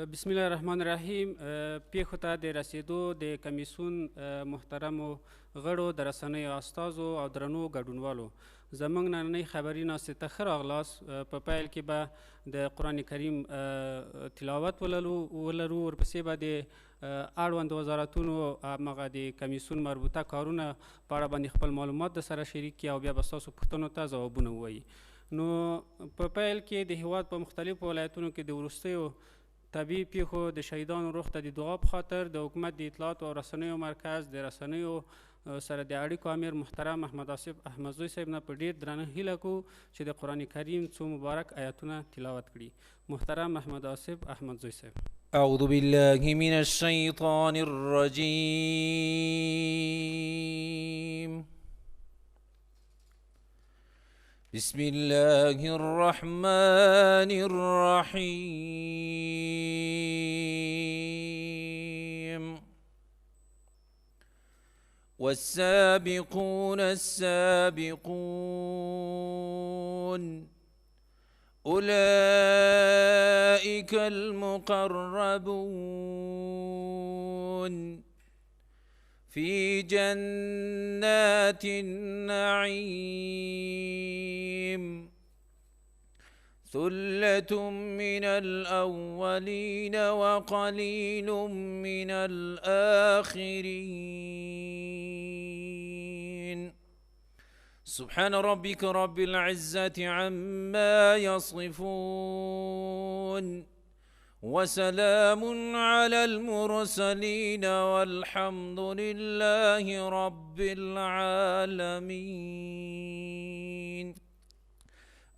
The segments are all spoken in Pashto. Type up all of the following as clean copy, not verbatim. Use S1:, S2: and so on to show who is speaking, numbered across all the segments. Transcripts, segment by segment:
S1: بسم الله الرحمن الرحیم. پیښو ته د رسیدو د کمیسیون محترمو غړو، د رسنیو استازو او درنو ګډونوالو، زموږ نننۍ خبري ناستې ته ښه راغلاست. په پیل کې به د قرآن کریم تلاوت ولرو، ورپسې به د اړوند وزارتونو همغه د کمیسیون مربوطه کارونه په اړه باندې خپل معلومات در سره شریک کړي او بیا به ستاسو پوښتنو ته ځوابونه ووایي. نو په پیل کې د هیواد په مختلفو ولایتونو کې د وروستیو طبیعي پیښو د شهیدانو روح ته د دعا په خاطر د حکومت د اطلاعاتو او رسنیو مرکز د رسنیو سره د اړیکو امیر محترم محمد آصف احمدزی صاحب نه په ډېر درنه هیله کوو چې د قرآن کریم څو مبارک آیاتونه تلاوت کړي. محترم محمد آصف احمدزی صاحب.
S2: أعوذ بالله من الشيطان الرجيم. بسم الله الرحمن الرحيم. والسابقون السابقون أولئك المقربون في جنات النعيم ثلة من الأولين وقليل من الآخرين. سبحان ربك رب العزة عما يصفون وسلام على المرسلين والحمد لله رب العالمين.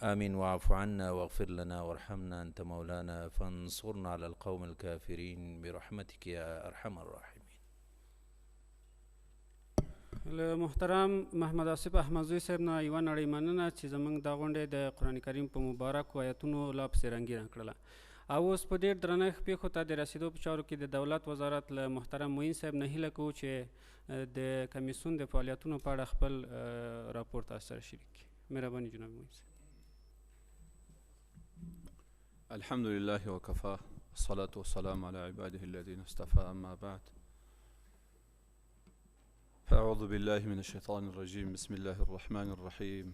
S2: آمين. واعف عنا واغفر لنا وارحمنا أنت مولانا فانصرنا على القوم الكافرين برحمتك يا أرحم الراحمين.
S1: محترم محمد آصف احمدزی صاحب نه یوه نړۍ مننه چې زموږ دا غونډې د قرآن کریم په مبارکو آیتونو لا پسې رنګینه کړله. او اوس په ډېر درنښت پیښو ته د رسیدو په چارو کې د دولت وزارت له محترم معین صاحب نه هیله کوو چې د کمیسیون د فعالیتونو په اړه خپل راپور تاسو سره شریک کړي. مهرباني جناب معین صاحب.
S3: الحمد لله وكفى والصلاة والسلام على عباده الذين اصطفى. أما بعد فأعوذ بالله من الشيطان الرجيم. بسم الله الرحمن الرحيم.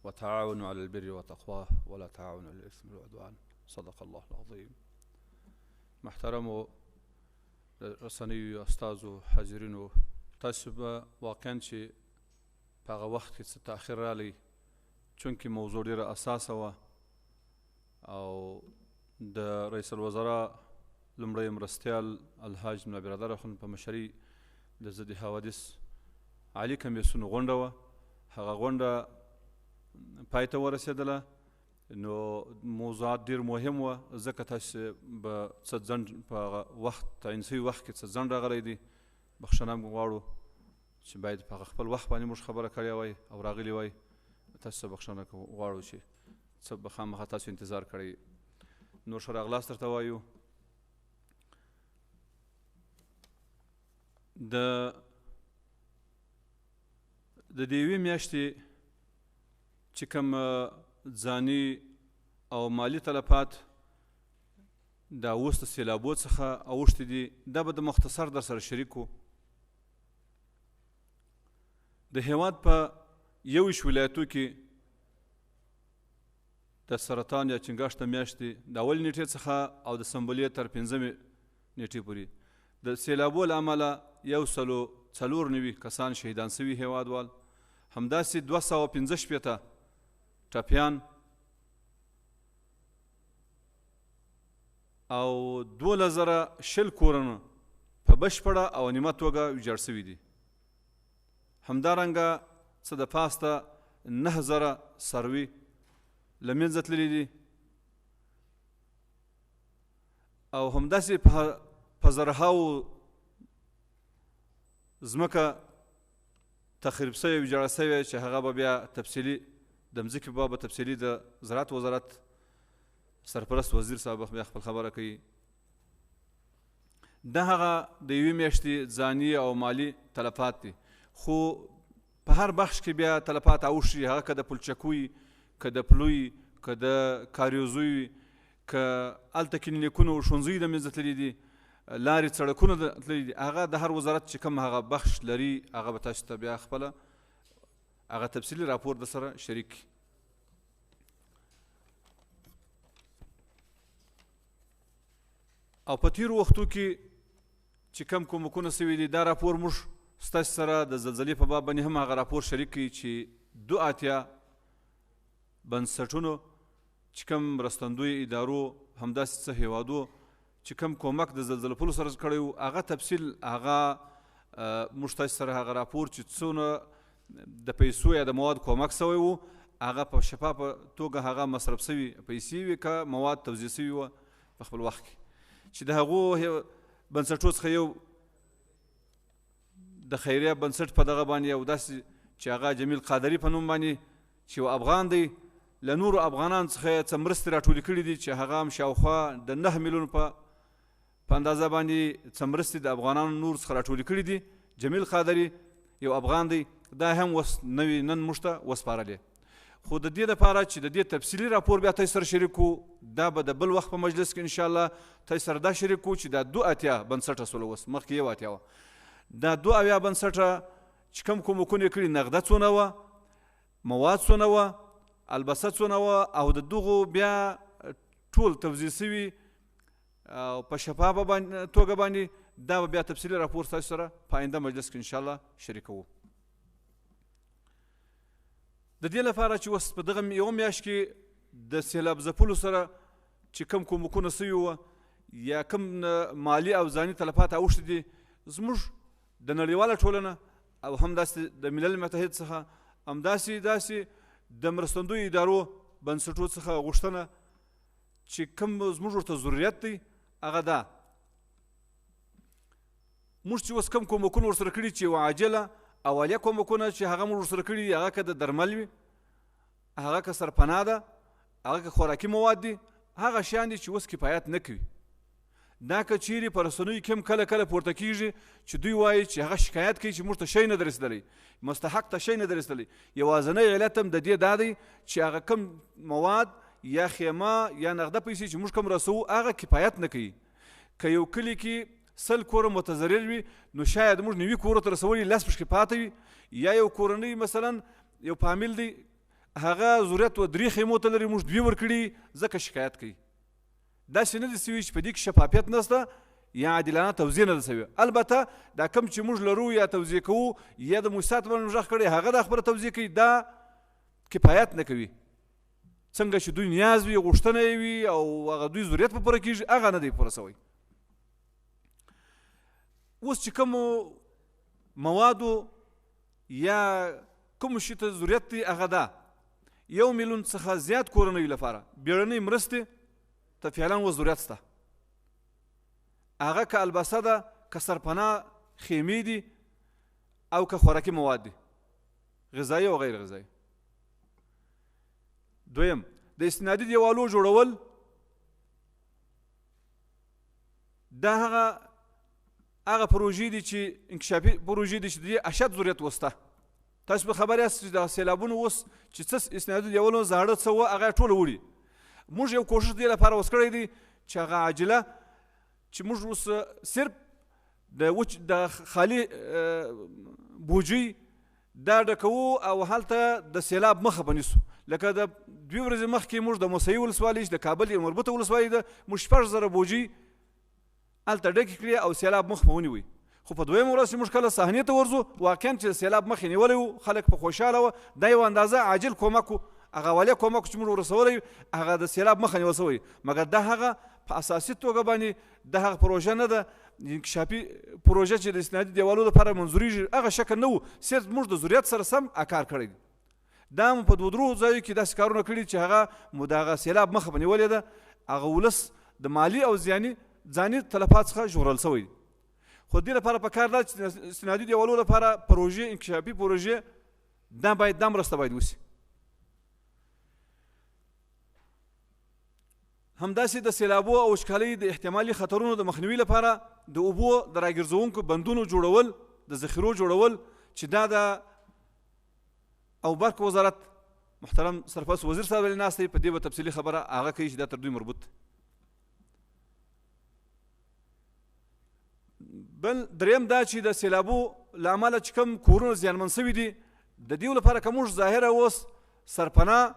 S3: وتعاونوا على البر والتقوى ولا تعاونوا على الإثم والعدوان. صدق الله العظيم. محترمو رسنیو استازو حاضرینو، تاسو به واقعا چې په هغه وخت کې څه تاخیر رالی چونکې موضوع ډېره اساسه وه او د رئیس الوزراء لومړی مرستیال الحاج ملا برادر اخوند په مشرۍ د ضد حوادث عالي کمیسیون غونډه وه. هغه غونډه پای ته ورسېدله. نو موضوعات ډېر مهم وه، ځکه تاسو به څه ځنډ په هغه وخت تعین شوي وخت کې څه ځنډ راغلی دی. بخښنه موږ غواړو چې باید په هغه خپل وخت باندې موږ خبره کړې وای او راغلي وای. تاسو څه بخښنه غواړو چې څه به خامخا تاسو انتظار کړی. نور ښه راغلاست درته وایو. د دې یوې میاشتې چې کوم ځاني او مالی تلفات د اوس د سیلابو څخه اوښتي دي، دا به د مختصر در سره شریکو. د هېواد په 21 ولایتو کې د سرطان یا چنګاښ د میاشتې د اول نیټې څخه او د سنبلې تر 5مې نیټې پورې د سیلابو له امله 194 کسان شهیدان سوي هېوادوال، همداسې 215 ټپیان او 2020 کورونه په بشپړه او نیمه توګه ویجاړ سوي دي. همدارنګه څه د پاسته 9000 څاروي له منځه تللي دي او همداسې په زرهاو ځمکه تخریب سوې ویجاړه سوې چې هغه به بیا تفصیلي د مځکې په باب تفصیلي د زراعت وزارت سرپرست وزیر صاحب بیا خپل خبره کوي. دا هغه د یوې میاشتې ځاني او مالي تلفات دي، خو په هر بخش کې بیا تلفات اوښتي، هغه که د پلچکو وي، که د پلو وي، که د کاریوزو وي، که هلته کلینیکونه او ښوونځي د منځه تللي دي، لارې سړکونه تللي دي، هغه د هر وزارت چې کوم هغه بخش لري هغه به تاسو ته بیا خپله هغه تفصیلي راپور در سره شریک کړي. او په تېرو وختو کې چې کوم کومکونه سوي دي دا راپور موږ ستاسو سره د زلزلې په باب باندې هم هغه راپور شریک کړي چې 82 بنسټونو چې کوم مرستندوی ادارو همداسې څه هیوادو چې کوم کومک د زلزلې پلو سره کړی و هغه تفصیل هغه موږ ستاسو سره هغه راپور چې څونه د پیسو یا د مواد کومک سوی و هغه په شفافه توګه هغه مصرف سوي پیسې وي که مواد توزیع سوي وه په خپل وخت کې چې د هغو بنسټو څخه یو د خیریه بنسټ په دغه باندې یو داسې چې هغه جمیل قادري په نوم باندې چې یو افغان دی له نورو افغانانو څخه یې څه مرستې راټولې کړي دي چې هغه هم شاوخوا د 9 میلیون په اندازه باندې څه مرستې د افغانانو نور څخه راټولې کړي دي. جمیل قادري یو افغان دی، دا هم اوس نوی نن موږ ته وسپارلې. خو د دې لپاره چې د دې تفصیلي راپور بیا تاسو سره شریک کړو دا به د بل وخت په مجلس کې انشاءالله تاسو سره دا شریک کړو چې دا 82 بنسټه سوله اوس مخکې 81 وه دا 82 بنسټه چې کوم کومکونه یې کړي نغده څونه وه، مواد څونه وه، البسه څونه وه او د دغو بیا ټول توزیع سوي او په شفافه توګه باندې دا به بیا تفصیلي راپور تاسو سره په آینده مجلس کې انشاءالله شریکوو. د دې لپاره چې اوس په دغه یوه میاشت کې د سیلاب ځپلو سره چې کوم کومکونه سوي وه یا کوم مالي او ځاني تلفات اوښتي دي زموږ د نړیواله ټولنه او همداسې د ملل متحد څخه همداسې د مرستندویو ادارو بنسټو څخه غوښتنه چې کوم زموږ ورته ضرورت دی هغه دا موږ چې اوس کوم کومکونه ورسره کړي چې یوه عاجله اولیه کومکونه چې هغه موږ ورسره کړي دي هغه که د درمل وي، هغه که سرپناه ده، هغه که خوراکي مواد دي، هغه شیان دي چې اوس کفایت نه کوي. دا که چیرې په رسنیو کې هم کله کله پورته کېږي چې دوی وایي چې هغه شکایت کوي چې موږ ته شی نه دی رسېدلی، مستحق ته شی نه دی رسېدلی. یوازینی علت هم د دې دا دی چې هغه کوم مواد یا خیمه یا نغده پیسې چې موږ کوم رسوو هغه کفایت نه کوي. که یو کلي کې 100 کوره متضرر وي نو شاید موږ 90 کورو ته رسولي 10 پشکې پاته وي، یا یو کورنۍ مثلا یو فامیل دی هغه ضرورت و 3 خیمو ته لري موږ 2 ورکړي ځکه شکایت کوي. داسې نه دي سوي چې په دې کې شفافیت نشته یا عادلانه توزیع نه ده سوي. البته دا کم چې موږ لرو یا توزیع کوو یا د موسسات باندې غږ کړی هغه د خبره توزیع کوي دا کفایت نه کوي. څنګه چې دوی نیاز وي غوښتنه یې وي او هغه دوی ضرورت په پوره کېږي هغه نه دی پوره سوی. اوس چې کومو موادو یا کوم شي ته ضرورت دی هغه ده 1 میلیون څخه زیات کورنیو لپاره بیړنۍ مرستې ته فعلا اوس ضرورت شته. هغه که البسه ده، که سرپناه خیمې دي او که خوراکي مواد دي غذایي او غیر غذایي. دویم د استنادي دیوالو جوړول دا هغه پروژې دي چې انکشافي پروژې دي چې د دې اشد ضرورت وسته. تاسو به خبر یاست چې د سیلابونو اوس چې څه استنادي دیوالو زاړه څه وه هغه ټوله وړي. موږ یو کوشش دې لپاره اوس کړی دی چې هغه عاجله چې موږ اوس صرف د خالي بوجۍ دا ډکوو او هلته د سیلاب مخه به نیسو. لکه د 2 ورځې مخکې موږ د موسهي ولسوالۍ چې د کابل یو مربوطه ولسوالۍ ده موږ 6,000 بوجۍ هلته ډکې کړې او سیلاب مخ به ونیوی. خو په دویمه ورځ چې موږ کله صحنې ته ورځو واقعا چې سیلاب مخ یې نیولی و خلک په خوشحاله وه. دا یو اندازه عاجل کومک و، هغه اولیا کومک چې موږ ورسولی هغه د سیلاب مخه نیول سوی. مګر دا هغه په اساسي توګه باندې د هغه پروژه نه ده انکشافي پروژه چې د استنادي دیوالو لپاره منظوریږي هغه شکل نه و. صرف موږ د ضرورت سره سم کار کړی دی. دا مو په 2 ځایو کې داسې کارونه کړي چې هغه مو د هغه سیلاب مخه به نیولې ده. هغه ولس د مالي او ځاني تلفات څخه ژغورل سوی. خو دې لپاره پکار ده چې استنادي دیوالو لپاره پروژې انکشافي پروژې دا باید دا مرسته باید وشي. همداسې د سیلابو او وچکالۍ د احتمالي خطرونو د مخنیوي لپاره د اوبو د راګرځونکو بندونو جوړول، د ذخیرو جوړول چې دا د او برق وزارت محترم سرپرست وزیر صاحب ناست دی په دې به تفصیلي خبره هغه کوي چې دا تر دوی مربوط بل دریم دا چې د سیلابو له امله چې کوم کورونه زیانمن شوي دي د دې لپاره که موږ ظاهره اوس سرپناه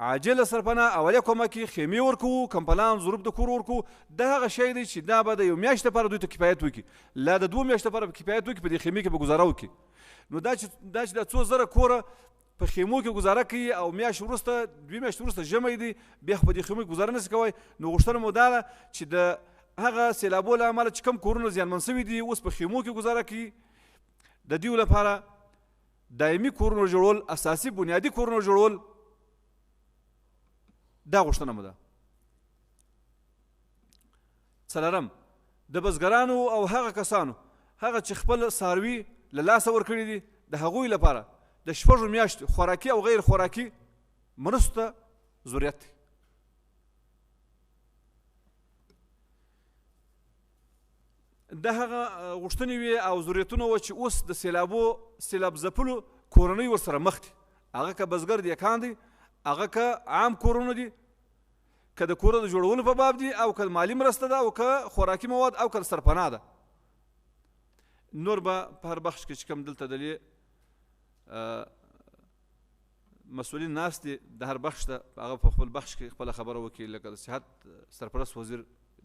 S3: عاجله سرپناه اولیه کومکي خیمې ورکوو کمپلان ضروب د کور ورکوو دا هغه شی دی چې دا به د یو میاشت لپاره دوی ته کفایت وکړي لا د 2 میاشتو لپاره کفایت وکړي په دې خیمې کې به ګزاره وکړي نو دا چې د 2 زره کوره په خیمو کې ګزاره کوي او میاشت وروسته 2 میاشتې وروسته ژمی دی بیا خو په دې خیمو کې ګزاره نشي کوی نو غوښتنه مو دا ده چې د هغه سیلابو له امله چې کوم کورونه زیانمن شوي دي اوس په خیمو کې ګزاره کوي د دوی لپاره دایمي کورونه جوړول اساسي بنیادي کورونه جوړول دا غوښتنه مو ده څلورم د بزګرانو او هغه کسانو هغه چې خپل څاروي له لاسه ورکړي دي د هغوی لپاره د 6 میاشتو خوراکي او غیر خوراکي مرستو ته ضرورت دی دا هغه غوښتنې وې او ضرورتونه وه چې اوس د سیلاب ځپلو کورنۍ ورسره مخ دي هغه که بزګر دیکان دی هغه که عام کورونه دي که د کورو د جوړولو په باب دي او که مالي مرسته ده او که خوراکي مواد او که سرپناه ده نور به په هر بخش کې چې کوم دلته دلې مسؤلین ناست دي د هر بخش ته هغه په خپل بخش کې خپله خبره وکړي لکه د صحت سرپرست وزیر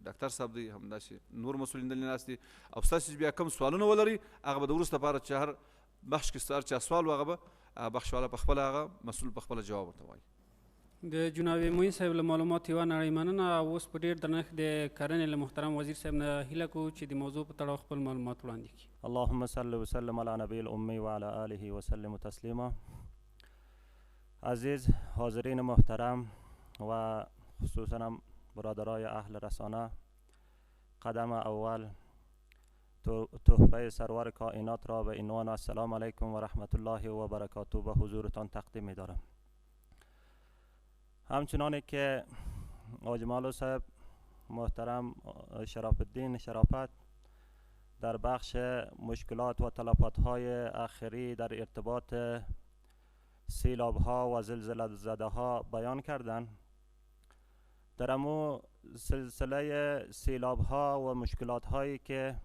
S3: ډاکټر صاحب دی همداسې نور مسؤلین دلې ناست دي او ستاسو بیا کوم سوالونه ولري هغه به د وروسته لپاره چې هر بخش کې هر چا سوال و هغه به بخش والا په خپله هغه مسؤل په خپله جواب ورته وایي
S1: د جناب معین صاحب له معلوماتو یوه نړۍ مننه او اوس په ډېر درنښت د کرنې له محترم وزیر صاحب نه هیله کوو چې د موضوع په تړاو خپل معلومات وړاندې کړي
S4: اللهم صل وسلم علی نبی الأمی وعلى آله وسلم تسلیما عزیز حاضرین محترم و خصوصا برادرای اهل رسانه قدم اول تحفه سرور کائنات را به عنوان السلام علیکم و رحمت الله و برکاته به حضورتان تقدیم می دارم همچنانی که آجمالو صاحب محترم شرف الدین شرافت در بخش مشکلات و تلفات های اخیری در ارتباط سیلاب ها و زلزله زده ها بیان کردند در امو سلسله سیلاب ها و مشکلات هایی که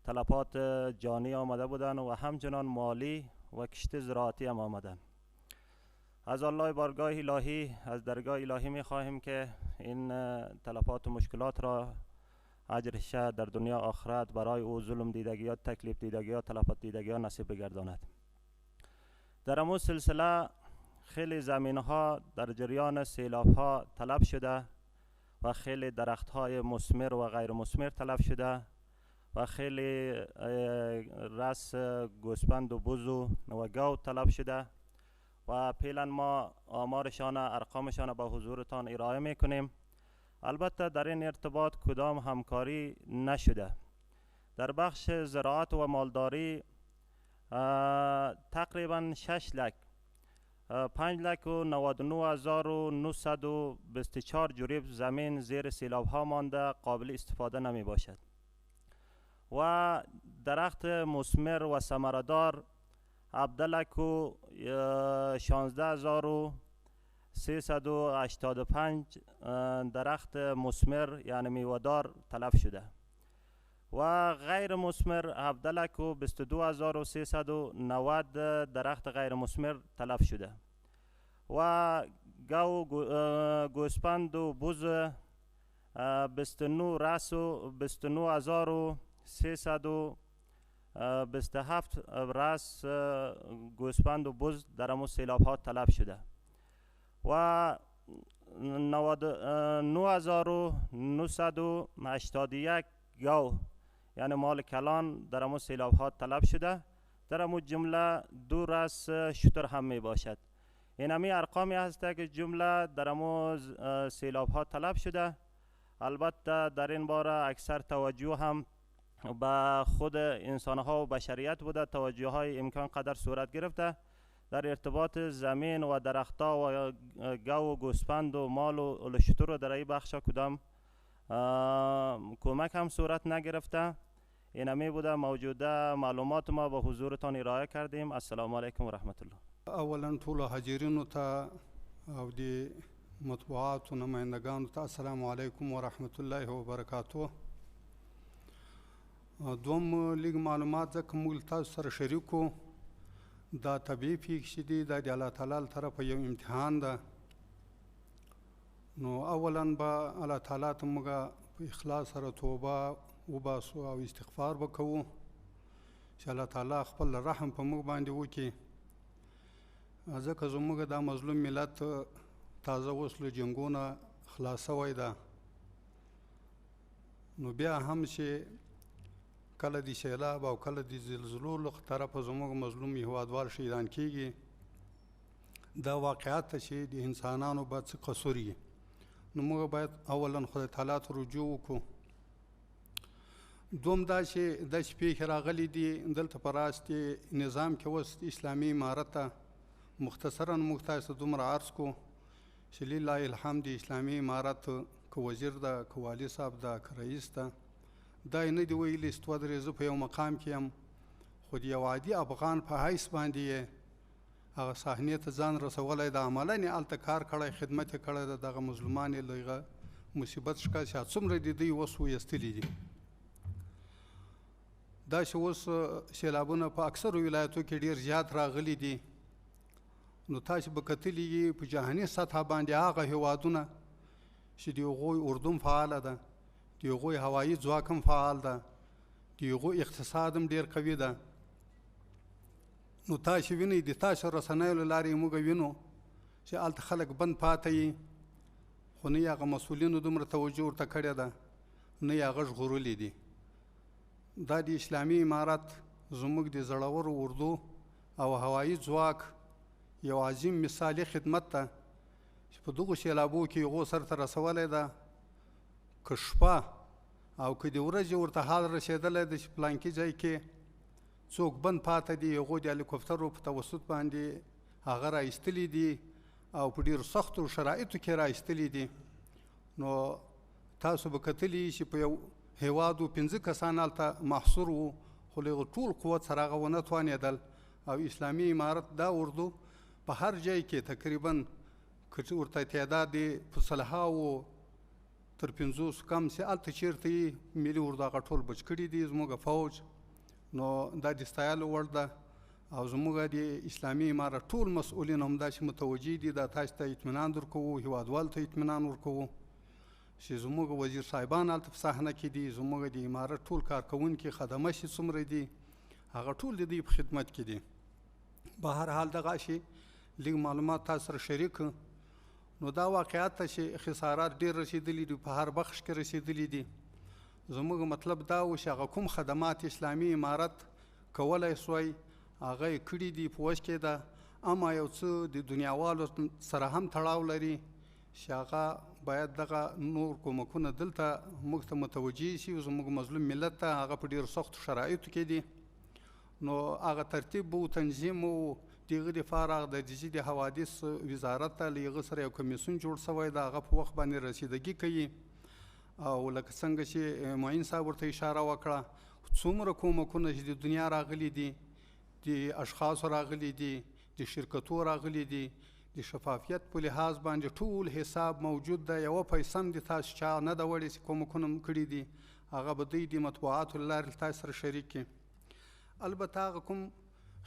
S4: تلفات جانی آمده بودند و همچنان مالی و کشت زراعتی هم آمدن از الله بارگاه الهی از درگاه الهی می خواهیم که این تلفات و مشکلات را اجرش در دنیا آخرت برای او ظلم دیدگی ها تکلیف دیدگی ها تلفات دیدگی ها نصیب بگرداند در امو سلسله خیلی زمین ها در جریان سیلاب ها تلف شده و خیلی درخت های مثمر و غیر مثمر تلف شده و خیلی رس گوسفند و بز و گاو تلف شده و فعلا ما آمارشان ارقامشان به حضورتان ارائه میکنیم البته در این ارتباط کدام همکاری نشده در بخش زراعت و مالداری تقریبا 6 لک 5 لک و 99,924 جریب زمین زیر سیلاب ها مانده قابل استفاده نمی باشد و درخت مثمر و ثمره‌دار 17 لک و 16,385 درخت مثمر یعنی میوه‌دار تلف شده و غیر مثمر 17 لک و 22,390 درخت غیر مثمر تلف شده و گوسفند و بز 29 رأس و 29,327 رأس گوسفند و بز در امو سیلاب ها تلف شده و 9981 گاو یعنی مال کلان در امو سیلاب ها تلف شده در امو جمله 2 رأس شتر هم می باشد این همی ارقامی هست که جمله در امو سیلاب ها تلف شده البته در این باره اکثر توجه هم به خود انسان ها و بشریت بوده توجه های امکان قدر صورت گرفته در ارتباط زمین و درخت ها و گاو و گوسفند و مال و لشتر در این بخش کدام کمک هم صورت نگرفته این همی بوده موجوده معلومات ما به حضورتان ارائه کردیم السلام علیکم و رحمت الله
S5: اولا طول حاضرینو ته او دی مطبوعات و نمایندگانو ته السلام علیکم و رحمت الله و برکاته دوم لږ معلومات ځکه موږ تاسو سره شریک وو. دا طبیعي پیښې چې دي دا د الله تعالی له طرفه یو امتحان ده. نو اولا به الله تعالی ته موږ په اخلاص سره توبه وباسو او استغفار به کوو چې الله تعالی خپل رحم په موږ باندې وکړي. ځکه زموږ دا مظلوم ملت تازه اوس له جنګونه خلاص شوی ده. نو بیا هم چې کله د سیلاب او کله د زلزلو له طرفه زموږ مظلوم هیوادوال شهیدان کیږي، دا واقعیت ته چې د انسانانو به څه قصور وي. نو موږ باید اولا خدای تعالی ته رجوع وکړو. دوم دا چې داسې پیښې راغلي دي دلته په راست نظام کې اوس اسلامي امارت ته مختصرا موږ تاسو ته دومره عرض کو چې لله الحمد اسلامي امارت که وزیر ده که والي صاحب ده که رئیس ده دا یې نه دي ویلي چې دوه درې زه په یو مقام کې یم، خو د یو عادي افغان په حیث باندې یې هغه صحنې ته ځان رسولی ده. عملا یې هلته کار کړی، خدمت یې کړی ده، دغه مظلومان یې له هغه مصیبت څخه چې څومره د دوی اوس ویستلي دي. دا چې اوس سیلابونه په اکثرو ولایتو کې ډېر زیات راغلي دي. نو تاسو به کتلي په جهاني سطحه باندې هغه هیوادونه چې د هغوی اردن فعاله ده، د هغوی هوایي ځواک هم فعال ده، د هغوی اقتصاد هم ډېر قوي ده. نو تاسو وینئ د تاسو رسنیو له لارې موږ وینو چې هلته خلک بند پاته وي، خو نه یې هغه مسؤلینو دومره توجه ورته کړې ده، نه یې هغه ژغورلي دي. دا د اسلامي امارت زموږ د زړورو اردو او هوایي ځواک یو عظیم مثالي خدمت ده چې په دغو سیلابو کې هغو سرته رسولی ده. که شپه او که د ورځې ورته حال رسېدلی ده چې پلانکي ځای کې څوک بند پاته دي، هغو د هلیکوپټرو په توسط باندې هغه را ایستلي دي او په ډېرو سختو شرایطو کې را ایستلي دي. نو تاسو به کتلي چې په یو هیواد و 5 کسان هلته محصور وو، خو له هغه ټول قوت سره هغه ونه توانېدل. او اسلامي امارت دا اردو په هر ځای کې تقریبا که ورته تعداد په صلحاو تر 500 کم چې هلته چېرته یې ملي اردو هغه ټول بچ کړي دي زموږ فوج. نو دا د ستایلو وړ ده. او زموږ د اسلامي امارت ټول مسؤلین همداسې متوجه دي. دا تاسو ته اطمینان درکوو، هیوادوالو ته اطمینان ورکوو چې زموږ وزیر صاحبان هلته په صحنه کې دي، زموږ د امارت ټول کارکوونکي خدمه چې څومره دي هغه ټول د دوی په خدمت کې دي. به هر حال دغه شي لږ معلومات تاسو سره شریک. نو دا واقعیت ته چې خسارات ډېر رسېدلي دي، په هر بخش کې رسېدلي دي. زموږ مطلب دا و چې هغه کوم خدمات اسلامي امارت کولی سوی هغه یې کړي دي په وس کې ده. اما یو څه د دنیاوالو سره هم تړاو لري چې هغه باید دغه نور کومکونه دلته موږ ته متوجه شي. زموږ مظلوم ملت ته هغه په ډېرو سختو شرایطو کې دي. نو هغه ترتیب و تنظیم و د هغه دپاره هغه د جدي د حوادث وزارت ته له هغه سره یو کمیسیون جوړ شوی ده، هغه په وخت باندې رسیدګي کوي. او لکه څنګه چې معین صاحب ورته اشاره وکړه څومره کومکونه چې د دنیا راغلي دي، د اشخاصو راغلي دي، د شرکتو راغلي دي، د شفافیت په لحاظ باندې ټول حساب موجود ده. یوه پیسه هم د تاسو چا نه ده وړې چې کومکونه م کړي دي، هغه به دوی د مطبوعاتو له لارې تاسو سره شریک کړي. البته هغه کوم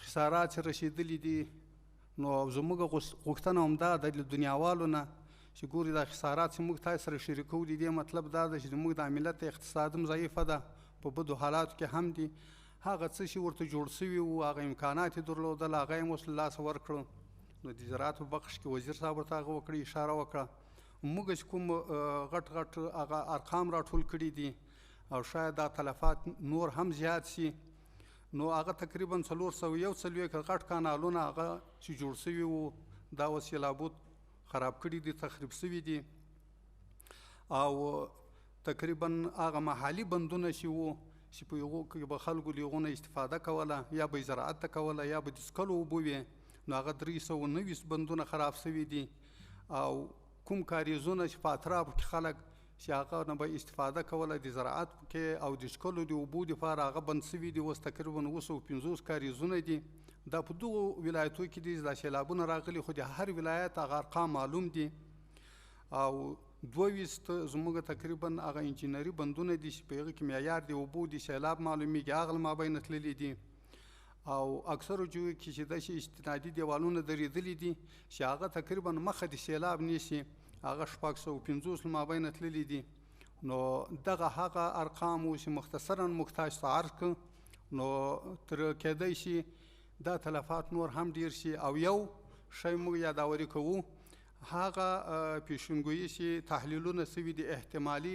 S5: خسارات چې رسېدلي دي نو زموږ غوښتنه همدا ده له دنیاوالو نه چې ګوري دا خسارات چې موږ تاسو سره شریکو دي، دې مطلب دا ده چې زموږ د ملت اقتصاد هم ضعیفه ده، په بدو حالاتو کې هم دي. هغه څه چې ورته جوړ سوي وو، هغه امکانات یې درلودل، هغه یې اوس له لاسه ورکړل. نو د زراعت په بخش کې وزیر صاحب ورته هغه وکړي، اشاره وکړه. موږ چې کوم غټ غټ هغه ارقام راټول کړي دي او شاید دا تلفات نور هم زیات شي، نو هغه تقریبا 441 غټ کانالونه هغه چې جوړ سوي وو دا اوس سیلابو خراب کړي دي، تخریب سوي دي. او تقریبا هغه محلي بندونه چې وو چې په هغو کې به خلکو له هغو نه استفاده کوله، یا به یې زراعت ته کوله یا به د څښلو اوبه وې، نو هغه 390 بندونه خراب سوي دي. او کوم کاریزونه چې په اطرافو کې خلک چې هغه نه به استفاده کوله د زراعت کې او د څښلو د اوبو دپاره هغه بند سوي دي. اوس تقریبا 250 کاریزونه دي. دا په دغو ولایتو کې دي دا سیلابونه راغلي، خو د هر ولایت هغه ارقام معلوم دي. او 22 زموږ تقریبا هغه انجینري بندونه دي چې په هغه کې معیار د اوبو د سیلاب معلومیږي، هغه له مابینه تللي دي. او اکثرو جویو کې چې داسې استنادي دیوالونه درېدلي دي چې هغه تقریبا مخه د سیلاب نیسي، هغه 650 له مابینه تللي دي. نو دغه هغه ارقام و چې مختصرا موږ تاسو ته عرض کړو، نو تر کېدای شي دا تلفات نور هم ډیر شي. او یو شی موږ یاداوري کوو، هغه پیشنګویي چې تحلیلونه سوي دي احتمالي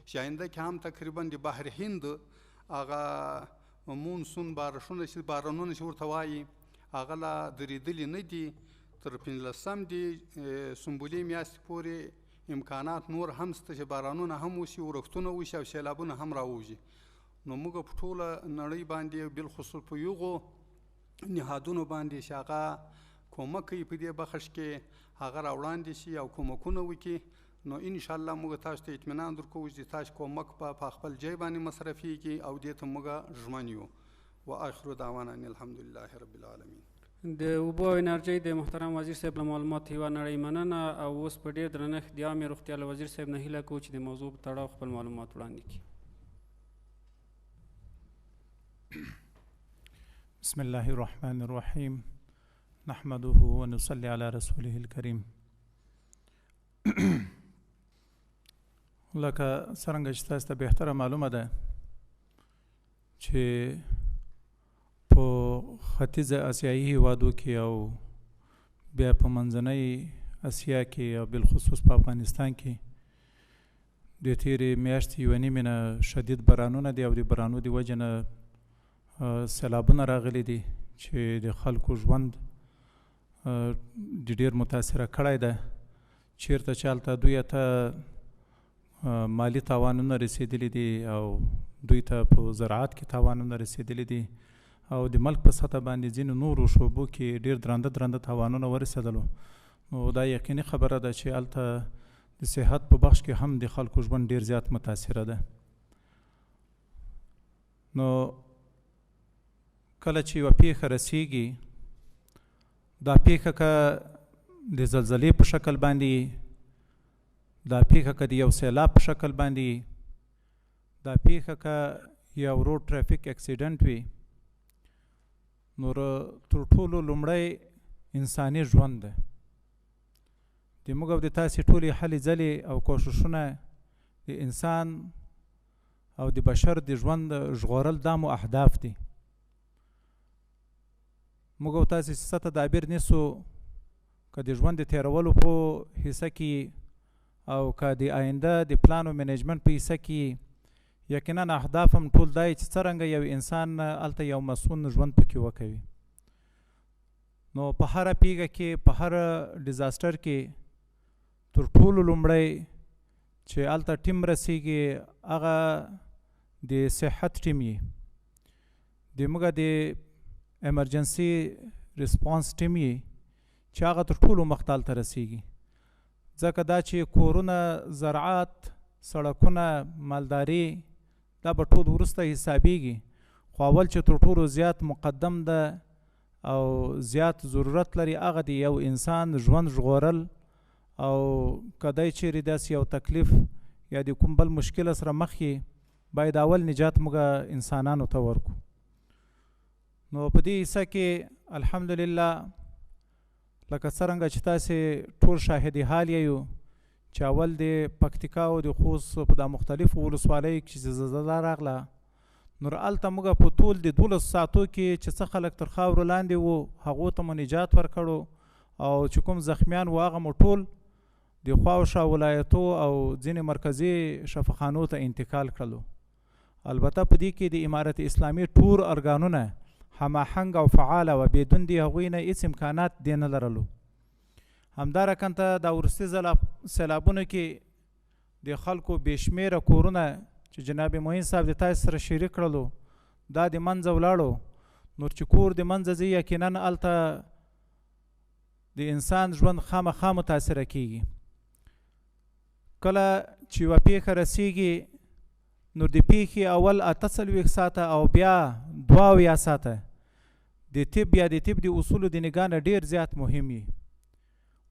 S5: چې آینده کې هم تقریبا د بحر هند هغه مونسون بارشونه چې بارانونه چې ورته وایي هغه لا درېدلي نه دي. تر 15 د سنبلې میاشتې پورې امکانات نور هم شته چې بارانونه هم وشي، ورښتونه وشي او سیلابونه هم راوځي. نو موږ په ټوله نړۍ باندې بالخصوص په یغو نهادونو باندې چې هغه کومک کوي په دې بخش کې هغه راوړاندې شي او کومکونه وکړي. نو انشاءالله موږ تاسو ته اطمینان درکوو چې تاسو کومک په خپل ځای باندې مصرفیږي او دې ته موږ ژمن یو. واخر دعوانا ان الحمدلله رب العالمین.
S1: د اوبو او انرژۍ د محترم وزیر صاحب له معلومات یوه نړۍ مننه. او اوس په ډېر درنښت د عامې روغتیا له وزیر صاحب نه هیله کوو چې د موضوع په تړاو خپل معلومات وړاندې کړي.
S6: بسم الله الرحمن الرحیم نحمده ونصلي على رسوله الكريم. لکه څرنګه چې تاسو ته بهتره معلومه ده چې په ختیځه آسیایي هیوادو کې او بیا په منځنۍ اسیا کې او بالخصوص په افغانستان کې د تیرې میاشتې یوه نیمې نه شدید بارانونه دي او د بارانو د وجې نه سیلابونه راغلي دي چې د خلکو ژوند ډېر متاثره کړی ده. چیرته چې هلته دوی ته مالی تاوانونه رسېدلي دي او دوی ته په زراعت کې تاوانونه رسېدلي دي او د ملک په سطح باندې ځینو نورو شعبو کې ډېر درانده تاوانونه ورسېدلو. نو دا یقیني خبره ده چې هلته د صحت په بخش کې هم د خلکو ژوند ډېر زیات متاثره ده. نو کله چې یوه پیښه رسیږي، دا پیښه که د زلزلې په شکل باندې، دا پیښه که د یو سیلاب په شکل باندې، دا پیښه که یو روډ ټرافیک اکسیډنټ وي، نو تر ټولو لومړی انساني ژوند ده. د موږ او د تاسې ټولې هلې ځلې او کوښښونه د انسان او د بشر د ژوند ژغورل دا مو اهداف دي. موږ او تاسې څه ته تعبیر نیسو که د ژوند د تېرولو په حصه کې او که د آینده د پلان او منیجمنټ په حصه کې، یقینا اهداف هم ټول دی چې څرنګه یو انسان هلته یو مسؤل ژوند پکې وکوي. نو په هره پیښه کې، په هر ډیزاسټر کې تر ټولو لومړی چې هلته ټیم رسیږي هغه د صحت ټیم یي، د موږ د ایمرجنسي ریسپانس ټیم یي چې هغه تر ټولو مخته هلته رسیږي. ځکه دا چې کورونه، زراعت، سړکونه، مالداري دا به ټول وروسته حسابیږي، خو اول چې تر ټولو زیات مقدم ده او زیات ضرورت لري هغه د یو انسان ژوند ژغورل. او کدی چیرې داسې یو تکلیف یا د کوم بل مشکل سره مخ یې، باید اول نجات موږ انسانانو ته ورکو. نو په دې حصه کې الحمدلله لکه څرنګه چې تاسې ټول شاهدي حال یو چې اول د پکتیکا او د خوست په دا مختلفو ولسوالیو کې چې زلزله راغله، نو هلته موږ په ټول د 12 ساعتو کې چې څه خلک تر خاورو لاندې وو هغو ته مو نجات ورکړو، او چې کوم زخمیان وو هغه مو ټول د خواوشا ولایتو او ځینې مرکزي شفاخانو ته انتقال کړلو. البته په دې کې د امارت اسلامي ټول ارګانونه هماهنګ او فعاله وه، بدون د هغوی نه هېڅ امکانات دې نه لرلو. همدارنګه دا وروستي سیلابونو کې د خلکو بې شمېره کورونه چې جناب معین صاحب د تاسو سره شریک کړلو دا د منځه ولاړو. نور چې کور د منځه ځي یقینا هلته د انسان ژوند خامخا متاثره کیږي. کله چې یوه پیښه رسیږي نو د پیښې اول 48 ساعته او بیا 72 ساعته د طب یا د طب د اصولو د نګاه نه ډېر زیات مهم وي.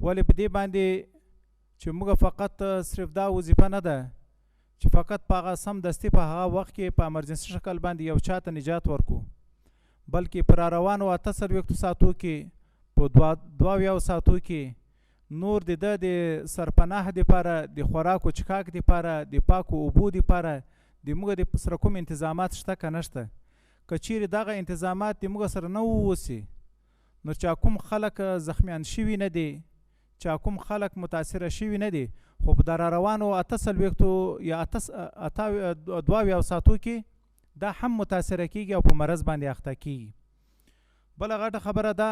S6: ولې په دې باندې چې موږ فقط صرف دا وظیفه نه ده چې فقط په هغه سمدستي په هغه وخت کې په امرجنسي شکل باندې یو چا ته نجات ورکو، بلکې په راروانو 48 ساعتو کې په 22 ساعتو کې نور د ده د سرپناه دپاره، د خوراک و چکاک دپاره، د پاکو اوبو دپاره د موږ د سره کوم انتظامات شته که نشته. که چیرې دغه انتظامات د موږ سره نه ووسي نو چا کوم خلک زخمیان شوي نه دي، چا کوم خلک متاثره شوي نه دي، خو په د راروانو 48 یا 22 ساعتو کې دا هم متاثره کیږي او په مرض باندې اخته کیږي. بله غټه خبره ده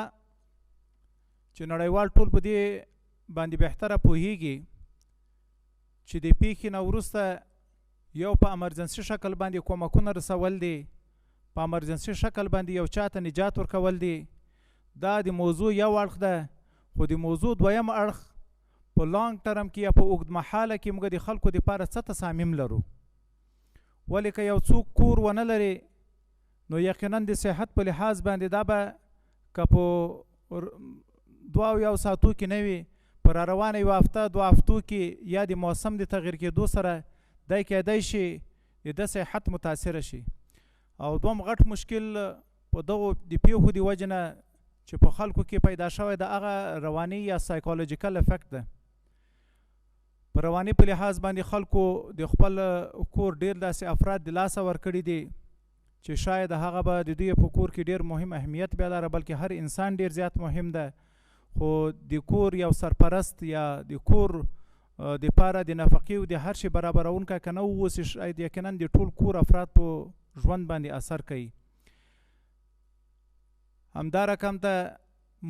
S6: چې نړیوال ټول په دې باندې بهتره پوهیږي چې د پیښې نه وروسته یو په امرجنسي شکل باندې کومکونه رسول دي، په امرجنسي شکل باندې یو چا ته نجات ورکول دي. دا د موضوع یو اړخ ده، خو د موضوع دویم اړخ په لانګ ټرم کې یا په اوږد مهاله کې موږ د خلکو دپاره څه تصامیم لرو. ولې که یو څوک کور ونه لري نو یقینا د صحت په لحاظ باندې دا به که په 22 ساعتو کې نه وي، په راروانه یو هفته 2 هفتو کې یا د موسم د تغییر کېدو سره دی کېدی شي د ده صحت متاثره شي. او دوم غټ مشکل په دغو د پیښو د وجې نه چې په خلکو کې پیدا شوی د هغه رواني یا سایکولوژیکل افیکټ ده. په رواني په لحاظ باندې خلکو د خپل کور ډېر داسې افراد د لاسه ورکړي دي چې شاید هغه به د دوی په کور کې ډېر مهم اهمیت بیا لره، بلکې هر انسان ډېر زیات مهم ده، خو د کور یو سرپرست یا د کور د پاره د نفقې او د هر شي برابرونکی که نه واوسي شاید یقینا د ټول کور افراد په ژوند باندې اثر کوي. همدا رقم ته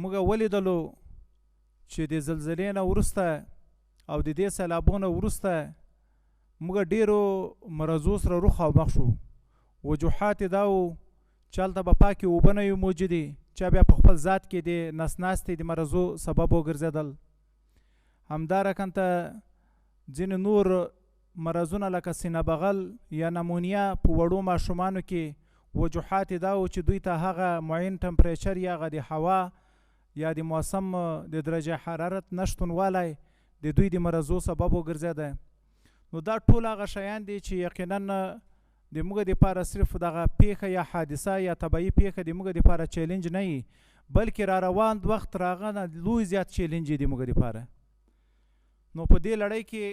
S6: موږ ولیدلو چې د زلزلې نه وروسته او د دې سیلابونو وروسته موږ ډېرو مرضو سره رخ او مخ شو. وجوحات دا و چې هلته به پاکې اوبه نه وي موجودې، چا بیا په خپل ذات کې د نس ناستې د مرضو سبب وګرځېدل. همدا رقم ته ځینې نور مرضونه لکه سینه بغل یا نمونیا په وړو ماشومانو کې وجوحات دا و چې دوی ته هغه معین ټمپریچر یا هغه د هوا یا د موسم د درجه حرارت نشتونوالی د دوی د مرضو سبب وګرځېده. نو دا ټول هغه شیان دي چې یقینا د موږ دپاره صرف دغه پیښه یا حادثه یا طبعي پیښه د موږ دپاره چیلنج نه وي، بلکې را روان وخت راغه نه لوی زیات چیلنج دی موږ دپاره. نو په دې لړۍ کې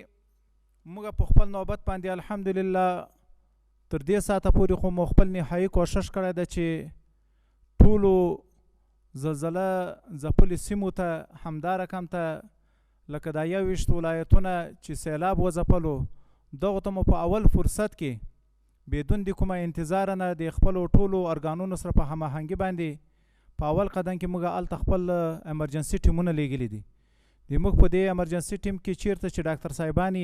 S6: موږ په خپل نوبت باندې الحمدلله تر دې ساعته پورې خو مو خپل نهایي کوشش کړی ده چې ټولو زلزله ځپلو سیمو ته همدا رقم ته لکه دا 21 ولایتونه چې سیلاب وځپلو دغو ته مو په اول فرصت کې بدون د کومه انتظار نه د خپلو ټولو ارګانونو سره په هماهنګي باندې په اول قدم کې موږ هلته خپل امرجنسي ټیمونه لیږلي دي. د موږ په دې امرجنسي ټیم کې چیرته چې ډاکټر صاحبان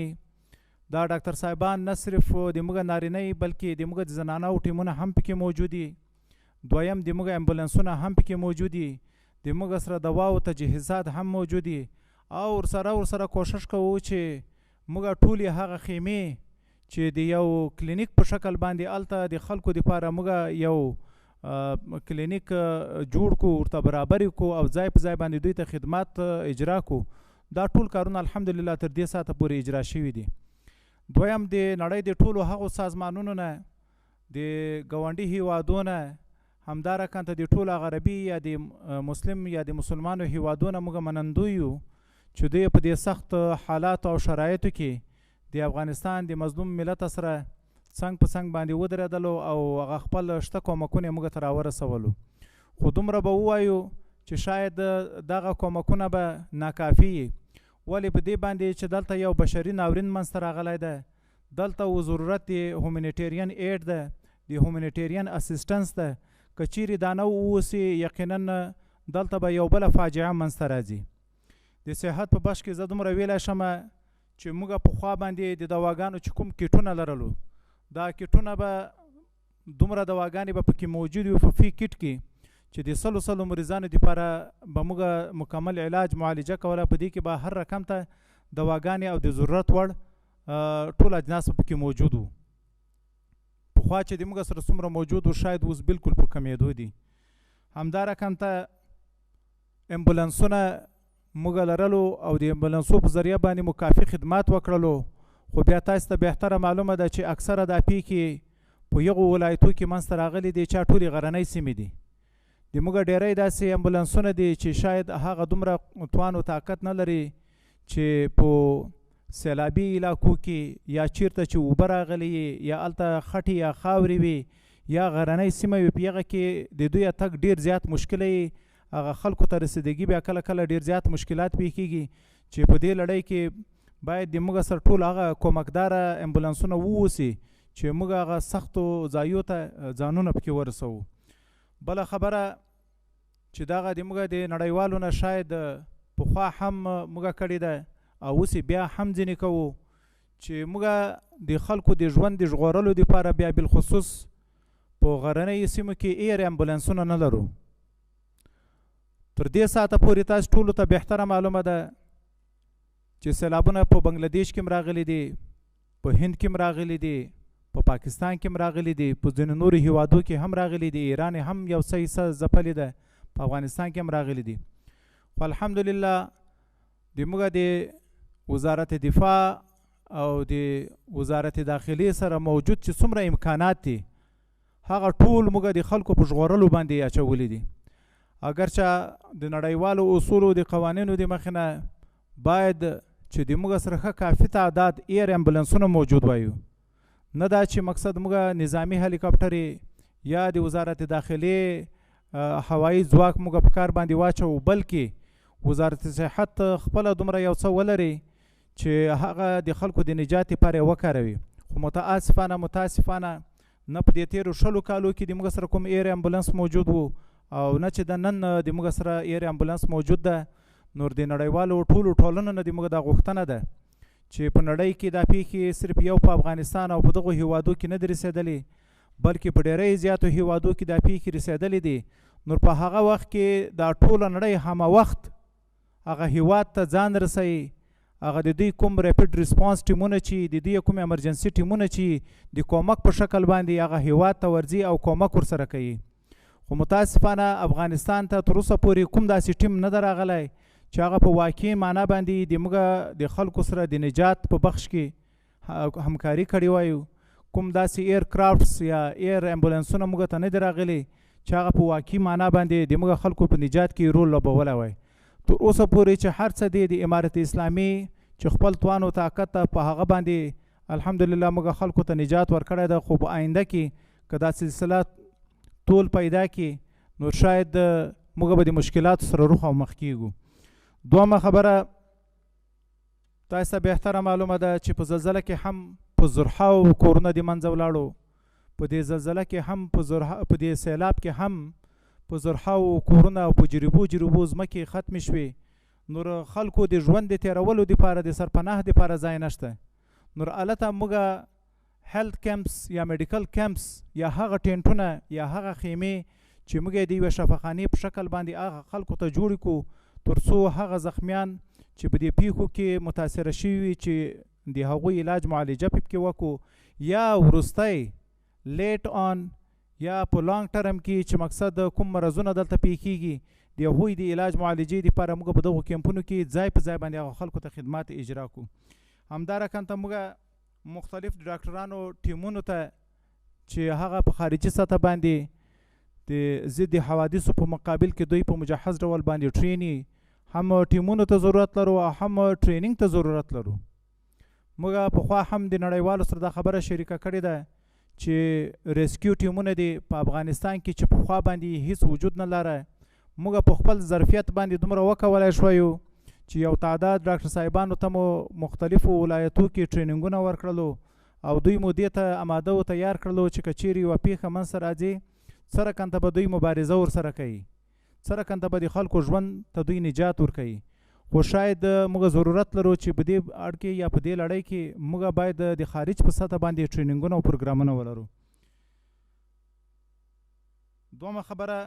S6: دا ډاکټر صاحبان نه صرف د موږ نارینه بلکې د موږ د زنانو ټیمونه هم پکې موجود دي، دویم د موږ امبولانسونه هم پکې موجود دي، د موږ سره دوا او تجهیزات هم موجود دي، او ورسره کوشش کوو چې موږ ټولې هغه خیمې چې د یو کلینیک په شکل باندې هلته د خلکو دپاره موږ یو کلینیک جوړ کو، ورته برابر کو او ځای په ځای باندې دوی ته خدمات اجرا کو. دا ټول کارونه الحمدلله تر دې ساعته پورې اجرا شوي دي. دویم د نړۍ د ټولو هغو سازمانونو نه، د ګاونډي هیوادونه، همدا رقم ته د ټولو عربي یا د مسلم یا د مسلمانو هیوادونه موږ منندوی یو چې دوی په دې سخت حالاتو او شرایطو کې د افغانستان د مظلوم ملت سره څنګ په څنګ باندې ودرېدلو او هغه خپل شته کومکونه یې موږ ته راورسولو. خو دومره به ووایو چې شاید دغه کومکونه به ناکافي وي، ولې په دې باندې چې دلته یو بشري ناورین منځته راغلی ده، دلته ضرورت د هومینیټیرین ایډ ده، د هومینیټیرین اسسټنس ده. که چیرې دا نه واوسي یقینا دلته به یو بله فاجعه منځته راځي. د صحت په بخش کې زه دومره ویلی شم چې موږ پخوا باندې د دواګانو چې کوم کیټونه لرلو، دا کیټونه به دومره دواګانې به پکې موجود وي په فی کیټ کې چې د سلو مریضانو دپاره به موږ مکمل علاج معالجه کوله. په دې کې به هر رقم ته دواګانې او د ضرورت وړ ټول اجناس به پکې موجود وو. پخوا چې د موږ سره څومره موجود وو شاید اوس بالکل په کمیدو دي. همدا رقم ته امبولانسونه موږ لرلو او د امبولانسو په ذریعه باندې مو کافي خدمات وکړلو، خو بیا تاسو ته بهتره معلومه ده چې اکثره دا پیښې په یغو ولایتو کې منځته راغلي دي چې ټولې غرنۍ سیمې دي. د موږ ډیری داسې امبولانسونه دي چې شاید هغه دومره توان او طاقت نه لري چې په سیلابي علاقو کې یا چیرته چې اوبه راغلي یا هلته خټې یا خاورې وي یا غرنۍ سیمه وي، په هغه کې د دوی تګ ډېر زیات مشکله وي. هغه خلکو ته رسیدګي بیا کله کله ډېر زیات مشکلات پیښ کېږي چې په دې لړۍ کې باید د موږ سره ټول هغه کومکداره امبولانسونه واوسي چې موږ هغه سختو ځایو ته ځانونه پکې ورسوو. بله خبره چې دغه د موږ د نړیوالو نه شاید پخوا هم موږ کړې ده او اوس بیا هم ځینې کوو چې موږ د خلکو د ژوند د ژغورلو دپاره بیا بالخصوص په غرنیو سیمو کې ایر امبولانسونه نه لرو. تر دې ساعته پورې تاسو ټولو ته بهتره معلومه ده چې سیلابونه په بنګلادیش کې راغلي دي، په هند کې راغلي دي، په پاکستان کې راغلي دي، په ځینو نورو هیوادو کې هم راغلي دي، ایران هم یو څه حصه ځپلې ده، په افغانستان کې هم راغلي دي. خو الحمدلله د موږ د وزارت دفاع او د وزارت داخلي سره موجود چې څومره امکانات دي هغه ټول موږ د خلکو په ژغورلو باندې اچولي دي. اگرچه د نړیوالو اصولو د قوانینو د مخې نه باید چې د موږ سره ښه کافي تعداد ایر امبولانسونه موجود وایو، نه دا چې مقصد موږ نظامی هلیکاپټرې یا د وزارت داخلي هوایي ځواک موږ په کار باندې واچوو، بلکې وزارت صحت خپله دومره یو څه ولري چې هغه د خلکو د نجات لپاره یې وکاروي. خو متاسفانه نه په دې تیرو 20 کالو کې د موږ سره کوم ایر امبولانس موجود وو او نه چې د نن د موږ سره ایر امبولانس موجود ده. نور د نړیوالو ټولو ټولنو نه د موږ دا غوښتنه ده چې په نړۍ کې دا پیښې صرف یو په افغانستان او په دغو هیوادو کې نه دي رسېدلې، بلکې په ډیری زیاتو هیوادو کې دا پیښې رسېدلې دي. نور په هغه وخت کې دا ټوله نړۍ همه وخت هغه هیواد ته ځان رسوي، هغه د دوی کوم ریپډ ریسپانس ټیمونه چې د دوی کوم امرجنسي ټیمونه چې د کومک په شکل باندې هغه هیواد ته ورځي او کومک ورسره کوي. خو متاسفانه افغانستان ته تر اوسه پورې کوم داسې ټیم نه ده راغلی چې هغه په واقعي معنا باندې د موږ د خلکو سره د نجات په بخش کې همکاري کړې وایو. کوم داسې ایر کرافټس یا ایر امبولانسونه موږ ته نه دي راغلي چې هغه په واقعي معنا باندې د موږ خلکو په نجات کې رول لوبولی وای. تر اوسه پورې چې هر څه دی د امارت اسلامي چې خپل توان او طاقت په هغه باندې الحمدلله موږ خلکو ته نجات ورکړی ده. خو په آینده کې که دا سلسله طول پیدا کې نو شاید موږ به د مشکلاتو سره رخ او مخ کیږو. دومه خبره تاسو ته بهتره معلومه ده چې په زلزله کې هم په زرهاو کورونه د منځه ولاړو، په دې زلزله کې هم په دې سیلاب کې هم په زرهاو کورونه او په جریبو ځمکې ختمې شوې. نور خلکو د ژوند د تېرولو دپاره د سرپناه دپاره ځای نشته. نور هلته موږ هیلث کیمپس یا میډیکل کیمپس یا هغه ټینټونه یا هغه خیمې چې موږ یې د یوې شفاخانې په شکل باندې هغه خلکو ته جوړې کړو تر څو هغه زخمیان چې په دې پیښو کې متاثره شوي وي چې د هغوی علاج معالجه پکې وکړو یا وروستی لیټ آن یا په لانګ ټرم کې چې مقصد کوم مرضونه دلته پیښیږي د هغوی د علاج معالجې دپاره موږ په دغو کیمپونو کې ځای په ځای باندې هغه خلکو ته خدمات اجرا کړو. همدارکن ته موږ مختلف ډاکټرانو ټیمونو ته چې هغه په خارجي سطح باندې د ضد حوادثو په مقابل کې دوی په مجهز ډول باندې ټریني هم ټیمونو ته ضرورت لرو او هم ټریننګ ته ضرورت لرو. موږ پخوا هم د نړیوالو سره دا خبره شریکه کړې ده چې ریسکیو ټیمونه دي په افغانستان کې چې پخوا باندې هیڅ وجود نه لره، موږ په خپل ظرفیت باندې دومره وکولی شویو چې یو تعداد ډاکټر صاحبانو ته مو مختلفو ولایتو کې ټریننګونه ورکړلو او دوی مو دې ته اماده و تیار کړلو چې که چیرې یوه پیښه منځته راځي څه رقم ته به دوی مبارزه ورسره کوي، څه رقم ته به د خلکو ژوند ته دوی نجات ورکوي. خو شاید موږ ضرورت لرو چې په دې اړ کې یا په دې لړۍ کې موږ باید د خارج په سطح باندې ټریننګونه او پروګرامونه ولرو. دومه خبره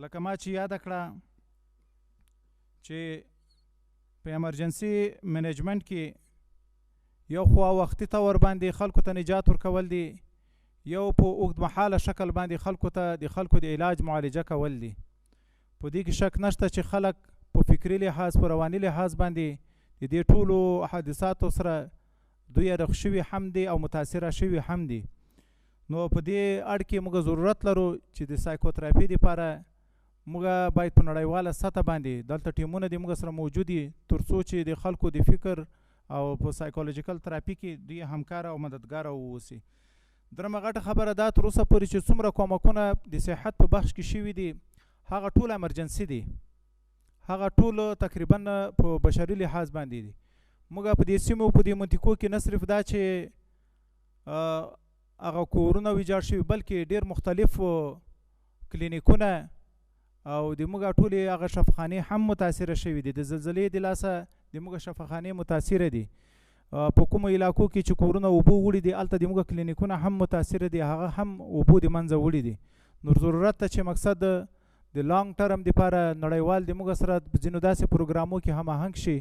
S6: لکه ما چې یاده کړه چې په امرجنسي منیجمنت کې یو خوا وختي طور باندې خلکو ته نجات ورکول دي، یو په اوږدمهاله شکل باندې خلکو ته د خلکو د علاج معالجه کول دي. په دې کې شک نشته چې خلک په فکري لحاظ په رواني لحاظ باندې د دې ټولو حادثاتو سره دوی رخ شوي هم دي او متاثره شوي هم دي. نو په دې اړ کې موږ ضرورت لرو چې د سایکوتراپي دپاره موږ باید په نړیواله سطح باندې دلته ټیمونه دي موږ سره موجود دي تر څو چې د خلکو د فکر او په سایکولوژیکل تراپي کې دوی همکاره او مددګاره واوسي. درمه غټه خبره دا تر اوسه پورې چې څومره کومکونه د صحت په بخش کې شوي دي هغه ټول امرجنسي دي، هغه ټول تقریبا په بشري لحاظ باندې دي. موږ په دې سیمو په دې منطقو کې نه صرف دا چې هغه کورونه ویجاړ شوي بلکې ډېر مختلف کلینیکونه او د موږ ټولې هغه شفاخانې هم متاثره شوي دي. د زلزلې د لاسه د موږ شفاخانې متاثره دي. په کومو علاقو کې چې کورونه اوبه وړي دي هلته د موږ کلینیکونه هم متاثره دي، هغه هم اوبو د منځه وړي دي. نو ضرورت ته چې مقصد د لانګ ټرم دپاره نړیوال د موږ سره په ځینو داسې پروګرامو کې هماهنګ شي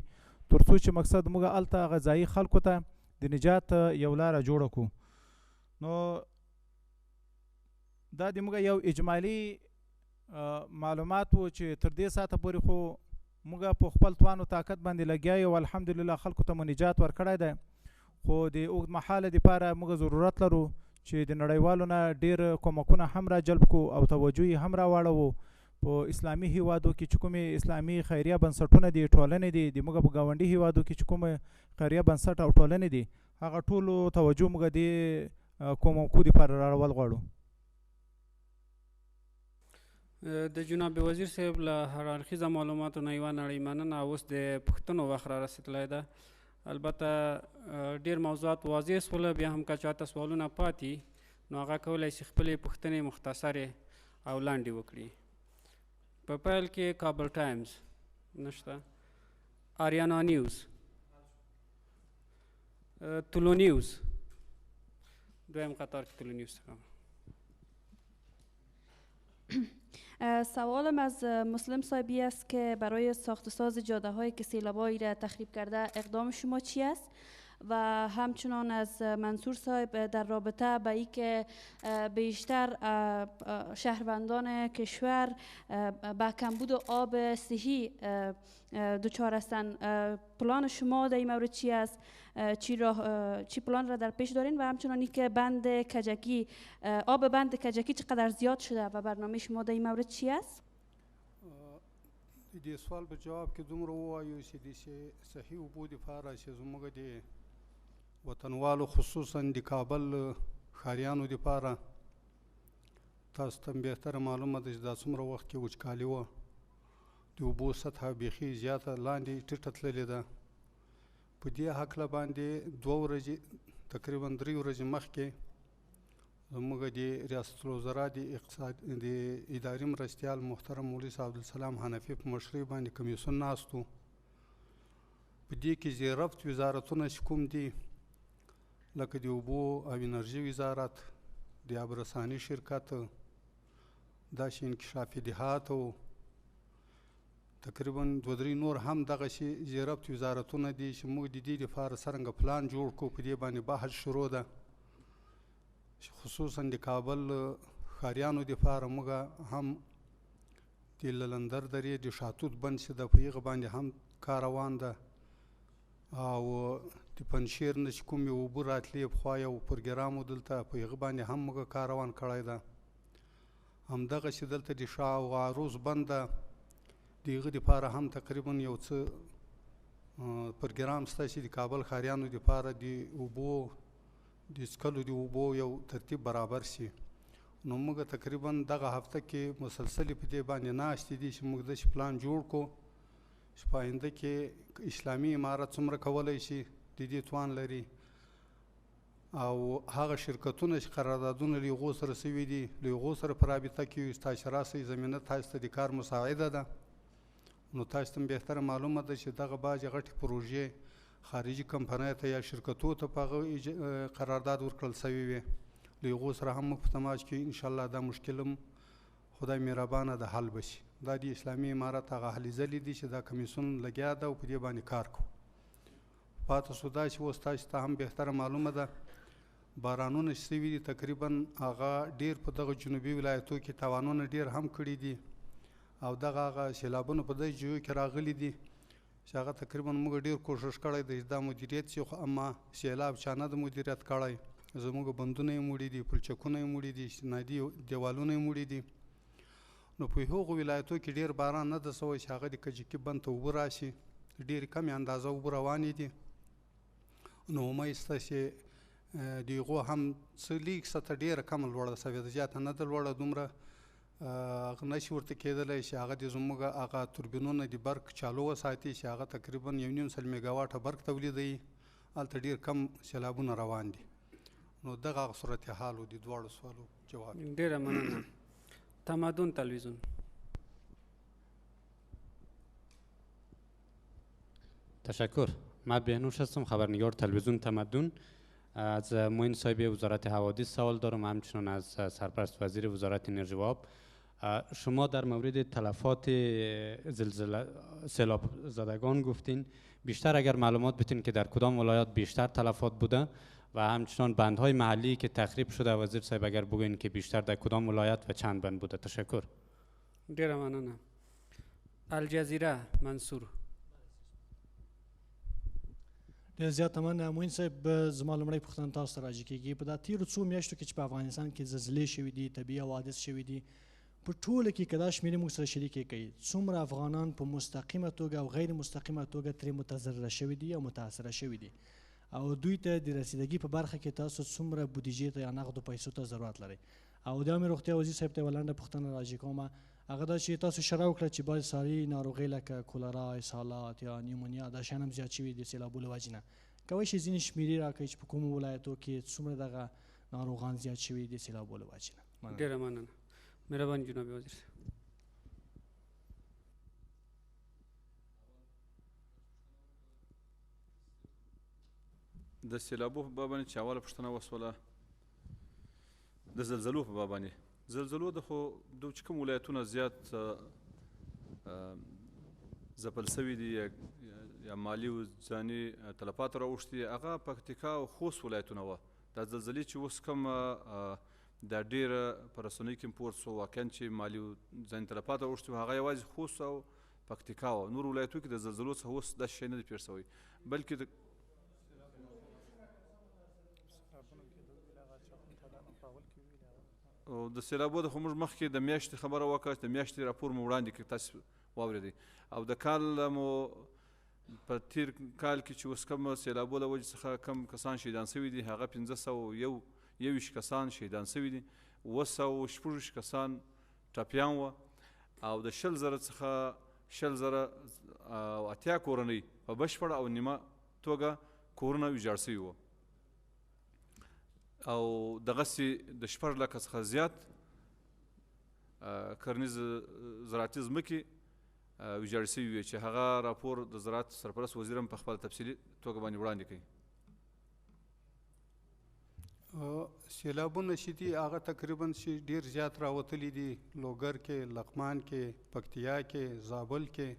S6: تر څو چې مقصد موږ هلته هغه ځایي خلکو ته د نجات یو لاره جوړه کړو. نو دا د موږ یو اجمالي معلومات و چې تر دې ساعته پورې خو موږ په خپل توان و طاقت باندې لګیا یو، الحمدلله خلکو ته مو نجات ورکړی دی. خو د اوږد مهاله دپاره موږ ضرورت لرو چې د نړیوالو نه ډېر کومکونه هم را جلب کړو او توجه یې هم راواړوو. په اسلامي هیوادو کې چې کومې اسلامي خیریه بنسټونه دي، ټولنې دي، د موږ په ګاونډي هیوادو کې چې کومه خیریه بنسټ او ټولنې دي هغه ټولو توجه موږ د کومکو دپاره راوړل غواړو.
S1: د جناب وزیر صاحب له هر اړخیزه معلوماتو نه یوه نړۍ مننه. اوس د پوښتنو وخت را رسېدلی ده. البته ډېر موضوعات واضح سوله، بیا هم که چاته سوالونه پاتې نو هغه کولی شي خپلې پوښتنې مختصرې او لنډې وکړي. په پیل کې کابل ټایمز نشته، آریانا نیوز، طلو نیوز، دویم قطار که طلو نیوز څخه.
S7: سوالم از مسلم صاحبی است که برای ساخت ساز جاده هایی که سیلابایی را تخریب کرده اقدام شما چی است؟ و همچنان از منصور صاحب در رابطه به ای که بیشتر شهروندان کشور به کمبود آب صحی دچار هستند، پلان شما در این مورد چی است؟ چی پلان را در پیش دارین؟ و همچنانی که بند کجکی، آب بند کجکی چقدر زیاد شده و برنامه شما در این مورد چی است؟
S5: دې سوال په جواب کې دومره ووایو چې د صحي اوبو دپاره چې زموږ د وطنوالو خصوصا د کابل ښاریانو دپاره تاسو ته بهتره معلومه ده چې دا څومره وخت کې وچکالي وه، د اوبو سطحه بیخي زیاته لاندې ټیټه تللې ده. په دې هکله باندې 2 ورځې تقریبا 3 ورځې مخکې زموږ د ریاست الوزرا د اداري مرستیال محترم مولوي صاحب عبدالسلام حنفي په مشرۍ باندې کمیسیون ناست و. په دې کې زیرفت وزارتونه چې کوم دي لکه د اوبو او انرژي وزارت، د آبرساني شرکت، داسې انکشافي دهات او تقریبا 2-3 نور هم دغسې زیرفت وزارتونه دي چې موږ د دې لپاره څرنګه پلان جوړ کړو. په دې باندې بحث شروع ده چې خصوصا د کابل ښاریانو دپاره موږ هم د للندر درې د شاتوت بند چې ده په هغه باندې هم کار روان ده او د پنجشیر نه چې کومې اوبه راتلې پخوا یو پروګرام و دلته په هغه باندې هم موږ کار روان کړی ده. همدغسې دلته د شاه او عروس بند ده، د هغه دپاره هم تقریبا یو څه پروګرام شته چې د کابل ښاریانو دپاره د اوبو د څښلو د اوبو یو ترتیب برابر شي. نو موږ تقریبا دغه هفته کې مسلسلې په دې باندې ناستې دي چې موږ داسې پلان جوړ کړو چې په آینده کې اسلامي امارت څومره کولی شي د دې توان لري او هغه شرکتونه چې قراردادونه له هغو سره سوي دي له هغو سره په رابطه کې یو تاسو راسئ، زمینه تاسو ته د کار مساعده ده. نو تاسو ته بهتره معلومه ده چې دغه بعضې غټې پروژې خارجي کمپنیو ته یا شرکتو ته په هغه قرارداد ورکړل سوي وي، له هغو سره هم موږ په تماس کې انشاءالله دا مشکل هم خدای مهربانه ده حل بشي. دا د اسلامي امارت هغه هلې ځلې دي چې دا کمیسیون لګیا ده او په دې باندې کار کوو. پاته سو دا چې اوس تاسو ته هم بهتره معلومه ده بارانونه چې سوي دي تقریبا هغه ډېر په دغه جنوبي ولایتو کې تاوانونه ډېر هم کړي دي او دغه هغه سیلابونه په دې ځایو کې راغلي دي چې هغه تقریبا موږ ډېر کوشش کړی دی چې دا مدیریت شي، خو اما سیلاب چا نه د مدیریت کړی. زموږ بندونه یې مړي دي، پلچکونه یې مړي دي، شنادي دیوالونه یې مړي دي. نو په هغو ولایتو کې ډېر باران نه ده سوی چې هغه د کجکي بند ته اوبه راشي. ډېرې کمې اندازه اوبه روانې دي. نو امید شته چې د هغو هم څه لیک سطحه ډېره کمه لوړه سوې ده، زیاته نه ده لوړه، دومره هغه نشي ورته کېدلی چې هغه د زموږ هغه توربینونه د برق چالو وساتي چې هغه تقریبا 1.5 میګاواټه برق تولیدوي. هلته ډېر کم سیلابونه روان دي. نو دغه هغه صورتحال و د دواړو سوالو جواب.
S1: ډېره مننه. تمدن تلویزیون.
S8: تشکر. من بهنوش هستم، خبرنگار تلویزیون تمدن. از معین صاحب وزارت حوادث سوال دارم، همچنان از سرپرست وزیر وزارت انرژی و آب. شما در مورد تلفات زلزله سیلاب زدگان گفتین، بیشتر اگر معلومات بتین که در کدام ولایات بیشتر تلفات بوده و همچنان بندهای محلی که تخریب شده وزیر صاحب اگر بگوین که بیشتر در کدام ولایت و چند بند بوده. تشکر.
S1: ډیره مننه. الجزیره منصور.
S9: ډېر زیات مننه. معین صاحب زما لومړی پوښتنه تاسو ته راجع کېږي، په دا تېرو څو میاشتو کې چې په افغانستان کې زلزلې شوي دي، طبیعي حوادث شوي دي، په ټوله کې که دا شمېرې موږ سره شریکې کوي، څومره افغانان په مستقیمه توګه او غیر مستقیمه توګه ترې متضرره شوي دي او متاثره شوي دي، او دوی ته د رسیدګي په برخه کې تاسو څومره بودیجې ته یا نغدو پیسو ته ضرورت لرئ؟ او دا مې روغتیا وزیر صاحب ته یوه لنډه پوښتنه راجع کومه، هغه دا چې تاسو اشاره وکړه چې باید ساري ناروغۍ لکه کولرا، اسهالات یا نیمونیا دا شیان هم زیات شوي د سیلابونو له وجې نه. کولی شئ ځینې شمېرې راکړئ چې په کومو ولایتو کې څومره دغه ناروغان زیات شوي د سیلابونو له وجې نه؟
S1: ډېره مننه. مهرباني جناب وزیر.
S3: د سیلابو په باب باندې چې اوله پوښتنه وسوله د زلزلو په باب باندې، زلزلو د خو د چې کوم ولایتونه زیات ځپل سوي دي یا مالي و ځاني تلفات راوښتي دي، هغه پکتیکا او خوست ولایتونه وه. دا زلزلې چې اوس کوم دا ډېره په رسنیو کې پورته سو واقعا چې مالي و ځاني تلفات راوښتي وو، هغه یوازې خوست او پکتیکا وه. نور ولایتو کې د زلزلو څخه اوس دا شی نه دی پېښ سوی، بلکې او د سیلابو د خو موږ مخکې د میاشتې خبره وکړه چې د میاشتې راپور مو وړاندې کړ، تاسو واورېدئ. او د کال مو په تیر کال کې چې اوس کوم سیلابو له وجې څخه کم کسان شهیدان سوي دي، هغه 521 کسان شهیدان سوي دي، 216 کسان ټپیان وه، او د 20,000 څخه 20,080 کورنۍ په بشپړه او نیمه توګه کورونه ویجاړ سوي وو، او دغسې د 6 لکه څخه زیات کرنیز زراعتي ځمکې ویجاړې سوي وې، چې هغه راپور د زراعت سرپرست وزیر هم په خپله تفصیلي توګه باندې وړاندې کوي.
S5: سیلابونه چې دي هغه تقریبا چې ډېر زیات راوتلي دي، لوګر کې، لغمان کې، پکتیا کې، زابل کې،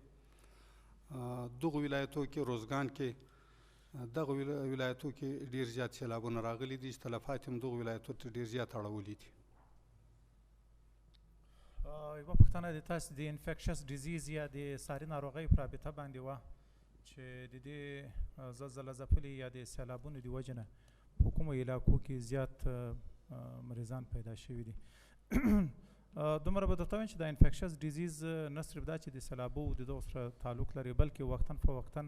S5: دغو ولایتو کې، روزګان کې، دغه ولایتو کې ډېر زیات سیلابونه راغلي دي چې تلفات هم دغو ولایتو ته ډېر زیات اړولي دي.
S6: یوه پوښتنه د تاسو د انفیکشس ډیزیز یا د ساري ناروغۍ په رابطه باندې وه چې د دې زلزله ځپلي یا د سیلابونو د وجې نه په کومو علاقو کې زیات مریضان پیدا شوي دي. دومره به درته وایم چې د انفیکشس ډیزیز نه صرف دا چې د سیلابو د دغو سره تعلق لري، بلکې وختاً فوقتاً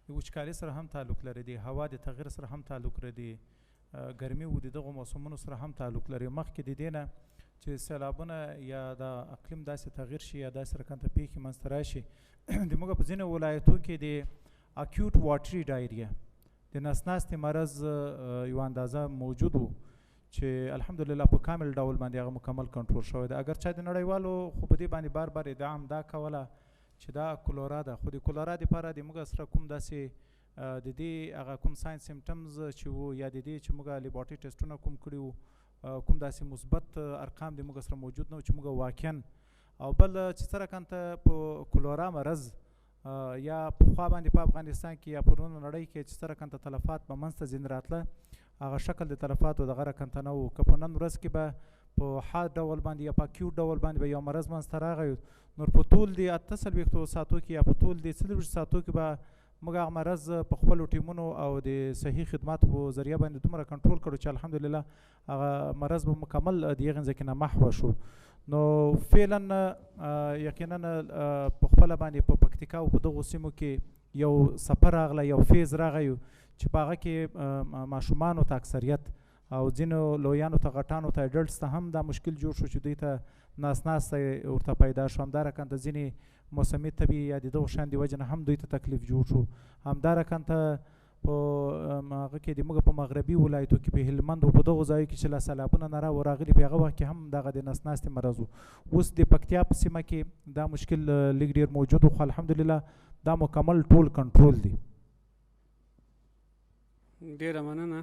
S6: د وچکالۍ سره هم تعلق لري، د هوا د تغییر سره هم تعلق لري، ګرمي و د دغو موسمونو سره هم تعلق لري. مخکې د دې نه چې سیلابونه یا د اقلیم داسې تغییر شي یا داسې رقم ته پیښې منځته راشي، د موږ په ځینو ولایتو کې د اکیوټ واټري ډایریا د نسناستې مرض یو اندازه موجود و چې الحمدلله په کامل ډول باندې هغه مکمل کنټرول شوی دی. اگرچه د نړیوالو خو په دې باندې بار بار ادعا هم دا کوله چې دا کولرا ده، خو د کولرا دپاره د موږ سره کوم داسې د دې هغه کوم ساين سیمټمز چې وو یا د دې چې موږ لیبارټري ټسټونه کوم کړي وو، کوم داسې مثبت ارقام د موږ سره موجود نه و چې موږ واقعا، او بل چې څه رقم ته په کولرا مرض یا پخوا باندې په افغانستان کې یا په نورو نړۍ کې چې څه رقم ته تلفات به منځته ځینې راتله، هغه شکل د تلفاتو دغه رقم ته نه و. که په نن ورځ کې به په حاد ډول باندې یا په اکیوټ ډول باندې به یو مرض منځته راغی نور په ټول دې 48 ساعتو کې یا په ټول دې 40 ساعتو کې به موږ هغه مرض په خپلو ټیمونو او د صحي خدماتو په ذریعه باندې دومره کنټرول کړو چې الحمدلله هغه مرض به مکمل د هغې ځای کې نه محو شو. نو فعلا یقینا په خپله باندې په پکتیکا او په دغو سیمو کې یو څپه راغله یو فیز راغی چې په هغه کې ماشومانو ته اکثریت او ځینو لویانو ته غټانو ته ایډلټس ته هم دا مشکل جوړ شو چې دوی ته ناسته ورته پیدا شو. همدارقانته ځینې موسمي طبي یا د دغو شیانو د وجې نه هم دوی ته تکلیف جوړ شو. همدارقانته په هغه کې د موږ په مغربي ولایتو کې په هلمند او په دغو ځایو کې چې لا سیلابونه نه راغلي په هغه وخت کې هم دغه د نسناستې مرض و. اوس د پکتیا په سیمه کې دا مشکل لږ ډېر موجود و خو الحمدلله دا مکمل ټول کنټرول دی.
S1: ډېره مننه.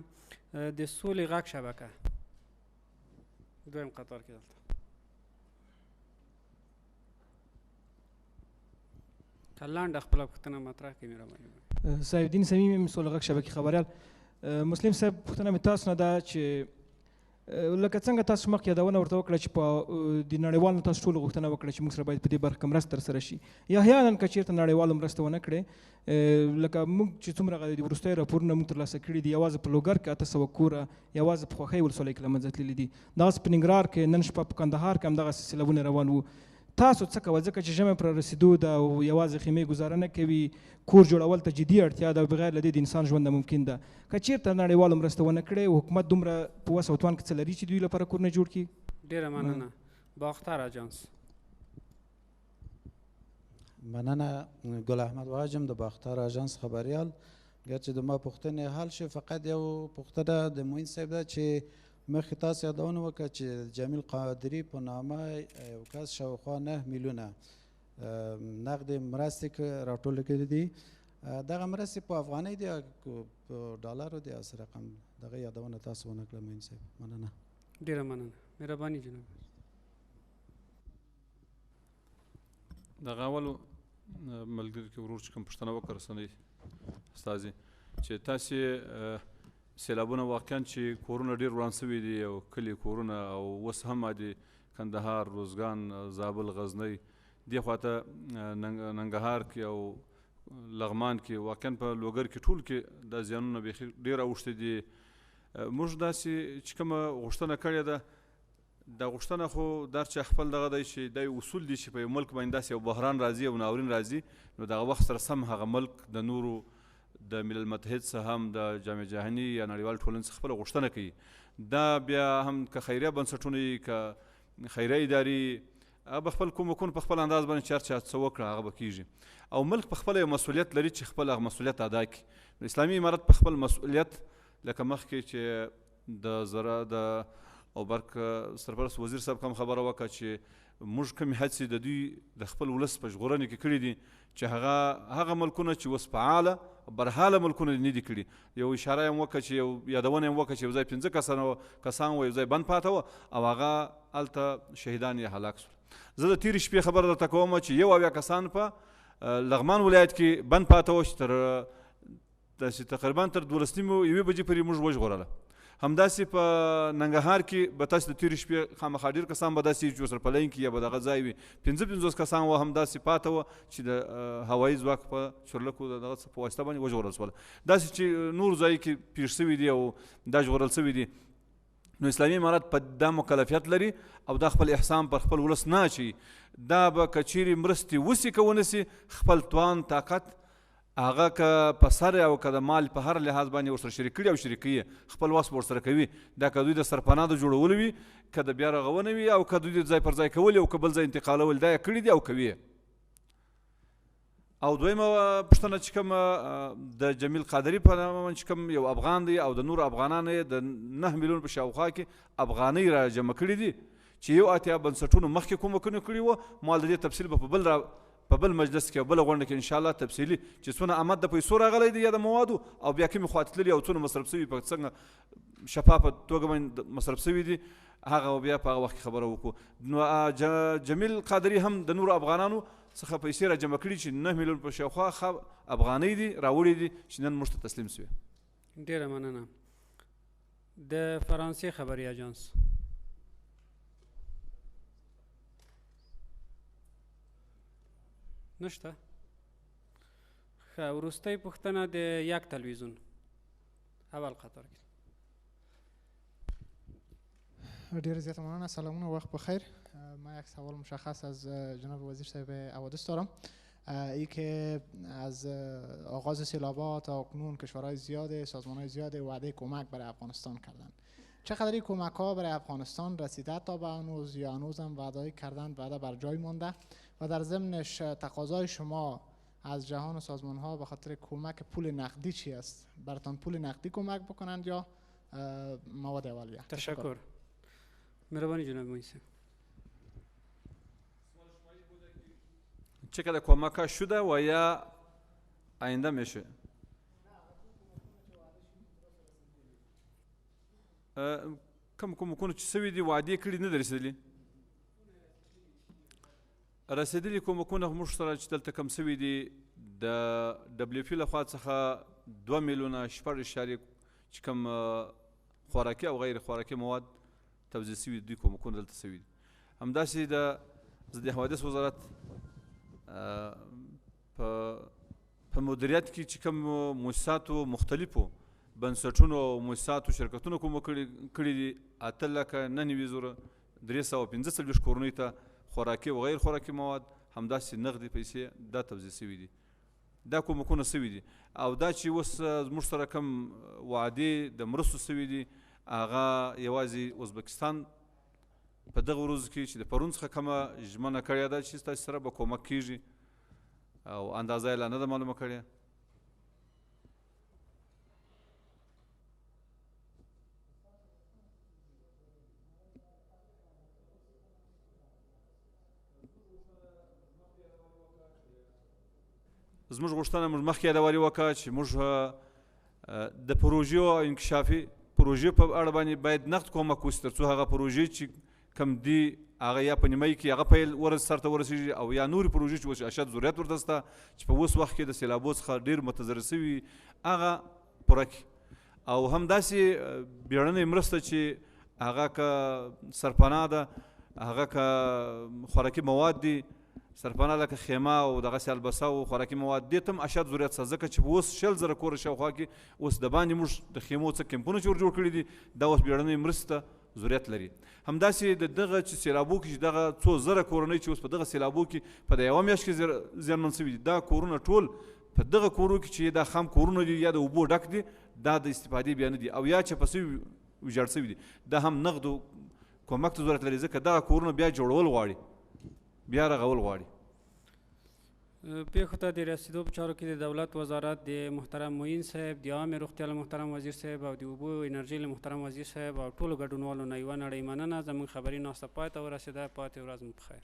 S1: د سولې غږ شبکه دویم قطار کې دلته که لنډه خپله پوښتنه مطرح کړئ مهرباني
S10: صاحب الدین صمیم یم سولې غږ شبکې خبریال. مسلم صاحب پوښتنه مې تاسو نه ده چې لکه څنګه تاسو مخکې یادونه ورته وکړه چې په د نړیوالو تاسو ټولو غوښتنه وکړه چې موږ سره باید په دې برخه کې مرسته ترسره شي یا احیانا که چېرته نړیوالو مرسته ونه کړې لکه موږ چې څومره د وروستیو راپورونه موږ ترلاسه کړي دي یوازې په لوګر کې 800 کوره یوازې په خوښۍ ولسوالۍ کې له منځه تللي دي. دغسې په ننګرهار کې نن شپه په کندهار کې هم دغسې سیلابونه روان وو. تاسو څه کوئ ځکه چې ژمی پر رسېدو ده او یوازې خیمې ګزاره نه کوي کور جوړول ته جدي اړتیا ده او بغیر له دې د انسان ژوند ممکن ده. که چېرته نړیوالو مرسته ونه کړې حکومت دومره په وس او توان کې څه لري چې دوی لپاره کورونه جوړ کړي؟
S1: ډېره مننه. باختر اجانس.
S11: مننه. ګل احمد واجم د باختر اجانس خبریال. ګرچې د ما پوښتنې حل شي فقط یو پوښتنه د معین صاحب ده چې مخکې تاسو یادونه وکړه چې جمیل قادري په نامه یو کس شاوخوا 9 میلیونه نقد مرستې راټولې کړي دي. دغه مرستې په افغانۍ دي په ډالرو دي او څه رقم دغه یادونه تاسو ونه کړه معین صاحب. مننه.
S1: ډېره مننه. مهرباني جناب.
S3: دغه اولو ملګري کې ورور چې کوم پوښتنه وکړه رسنۍ استازي چې تاسې سیلابونه واقعا چې کورونه ډېر وران شوي دي او کلي کورونه او اوس هم د کندهار روزګان زابل غزنی دې خواته ننګرهار کې او لغمان کې واقعا په لوګر کې ټول کې دا زیانونه بیخي ډېر اوښتي دي. موږ داسې چې کومه غوښتنه کړې ده دا غوښتنه خو در چې خپل دغه دی چې دا اصول دي چې په یو ملک باندې داسې یو بحران راځي او ناورین راځي نو دغه وخت سره سم هغه ملک د نورو د ملل متحد څخه هم د جامعه جهاني یا نړیوال ټولنې څخه خپله غوښتنه کوي. دا بیا هم که خیریه بنسټونه وي که خیریه ادارې هغه به خپل کومکونه په خپل انداز باندې چې هر چا څه وکړه هغه به کېږي او ملک په خپله یو مسؤلیت لري چې خپل هغه مسؤلیت ادا کړي. اسلامي امارت په خپل مسؤلیت لکه مخکې چې د زراعت او برق سرپرست وزیر صاحب کوم خبره وکړه چې موږ کومې هڅې د دوی د خپل ولس په ژغورنې کې کړي دي چې هغه ملکونه چې اوس فعاله برحاله ملکونه نه دي کړي. یو اشاره یې هم وکړه چې یو یادونه یې هم وکړه چې یو ځای 15 کسان وو یو ځای بند پاته وه او هغه هلته شهیدان یې هلاک شول. زه د تېرې شپې خبره درته کوم چې 1 کسان په لغمان ولایت کې بند پاته وو چې تقریبا تر 12:30 بجې پورې موږ وژغورله. همداسې په ننګرهار کې به تاسو د تېرې شپې خامخا ډېر کسان به داسې چې ورسره په لین کې یا به دغه ځای وي 55 کسان وه همداسې پاته وه چې د هوایي ځواک په چورلکو د دغه په واسطه باندې وژغورل شول. داسې چې نور ځای کې پیښ شوي دي او دا ژغورل شوي دي نو اسلامي امارت په دا مکلفیت لري او دا خپل احسان پر خپل ولس نه اچوي. دا به که چیرې مرستې وسي که ونسي خپل توان طاقت هغه که په سر او که د مال په هر لحاظ باندې ورسره شریک کړي او شریکوي خپل وس به ورسره کوي. دا که دوی د سرپناه د جوړولو وي که د بیا رغونه وي او که دوی د ځای پر ځای کول او که بل ځای انتقالول دا یې کړي دي او کوي. او دویمه پوښتنه چې کوم د جمیل قادري په نامه چې کوم یو افغان دی او د نورو افغانانو یې د 9 میلیون په شاوخوا کې افغانۍ را جمع کړي دي چې یو اتیا بنسټونو مخکې کومکونه کړي وو. ما د دې تفصیل به په بل مجلس کې او بله غونډه کې انشاءالله تفصیلي چې څونه آمد د پیسو راغلی دی یا د موادو او بیا کومې خواته تللي او څونه مصرف شوي په څنګه شفافه توګه باندې مصرف شوي دي هغه بیا په هغه وخت کې خبره وکړو. نو جمیل قادري هم د نورو افغانانو څخه پیسې را جمع کړي چې 9 میلیون په شاوخوا افغانۍ دي راوړي دي چې نن موږ ته تسلیم شوې.
S1: ډېره مننه. د فرانسې خبري اجانس. نشته. ښه، وروستۍ پوښتنه د یک تلویزیون اول قطار کې.
S12: ډیر زیاته مننه. سلامونه، وقت بخیر. من یک سوال مشخص از جناب وزیر صاحب حوادث دارم. ای که از آغاز سیلابات تا اکنون کشورهای زیاد، سازمانهای زیاد وعده کمک برای افغانستان کردند. چقدر این کمک ها برای افغانستان رسیده تا به هنوز، یا هنوز هم وعده کردند وعده بر جای مانده؟ و در ضمنش تقاضای شما از جهان و سازمان ها به خاطر کمک پول نقدی چی است؟ براتون پول نقدی کمک بکنند یا مواد اولیه؟
S1: تشکر. مهربانی جناب مویسی.
S3: چقدر کمک ها شده و یا آینده میشه؟ کم کمکونه چې سوي دي وعدې کړي نه دي رسېدلي. رسېدلي کمکونه موږ سره چې دلته کم سوي دي د WFP لخوا څخه 2 میلیونه 4.4 چې کوم خوراکي او غیر خوراکي مواد توزیع سوي دي، کمکونه دلته سوي دي. همداسې د ضد حوادث وزارت په مدیریت کې چې کوم مؤسساتو مختلفو بنسټونو او مؤسساتو شرکتونو کوم کړي دي 8,943,345 کورنیو ته خوراکي او غیر خوراکي مواد، همداسې نغدي پیسې دا توزیع سوي دي. دا کومکونه سوي دي. او دا چې اوس زموږ سره کوم وعدې د مرستو سوي دي هغه یوازې ازبکستان په دغه ورځو کې چې د پرون څخه کومه ژمنه کړې ده چې ستاسو سره به کومک کیږي او اندازه یې لا نه ده معلومه کړې. زموږ غوښتنه موږ مخکې یادواري وکړه چې موږ د پروژې او انکشافي پروژې په اړه باندې باید نقد کومک وشي، تر څو هغه پروژې چې کم دي هغه یا په نیمایي کې هغه پیل سرته ورسېږي او یا نورې پروژې چې اوس اشد ضرورت ورته شته چې په اوس وخت کې د سیلابو څخه ډېر متضرر سوي هغه پوره کړي. او همداسې بیړنۍ مرسته چې هغه که سرپناه ده، هغه که خوراکي مواد دي، سرپناه لکه خیمه او دغسې البسه او خوراکي مواد دې ته هم اشد ضرورت شته، ځکه چې اوس 60,000 کوره شاوخوا کې اوس د باندې موږ د خیمو څه کیمپونه چې ور جوړ کړي دي دا اوس بیړنۍ مرستې ته ضرورت لري. همداسې د دغه چې سیلابو کې چې دغه څو زره کورنۍ چې اوس په دغه سیلابو کې په د یوه میاشت کې زیانمن سوي دي، دا کورونه ټول په دغه کورو کې چې دا خام کورونه دي یا د اوبو ډک دي، دا د استفادې بیا نه دي او یا چپه سوي ویجاړ سوي دي، دا هم نغدو کومک ته ضرورت لري، ځکه دغه کورونه بیا جوړول غواړي، بیا رغول غواړي.
S1: پیښو ته د رسیدو په چارو کې د دولت وزارت د محترم معین صاحب، د عامې روغتیا له محترم وزیر صاحب او د اوبو انرژۍ له محترم وزیر صاحب او ټولو ګډونوالو نه یوه نړۍ مننه. زموږ خبري ناسته پای ته ورسېده. پاتې ورځ مو په خیر.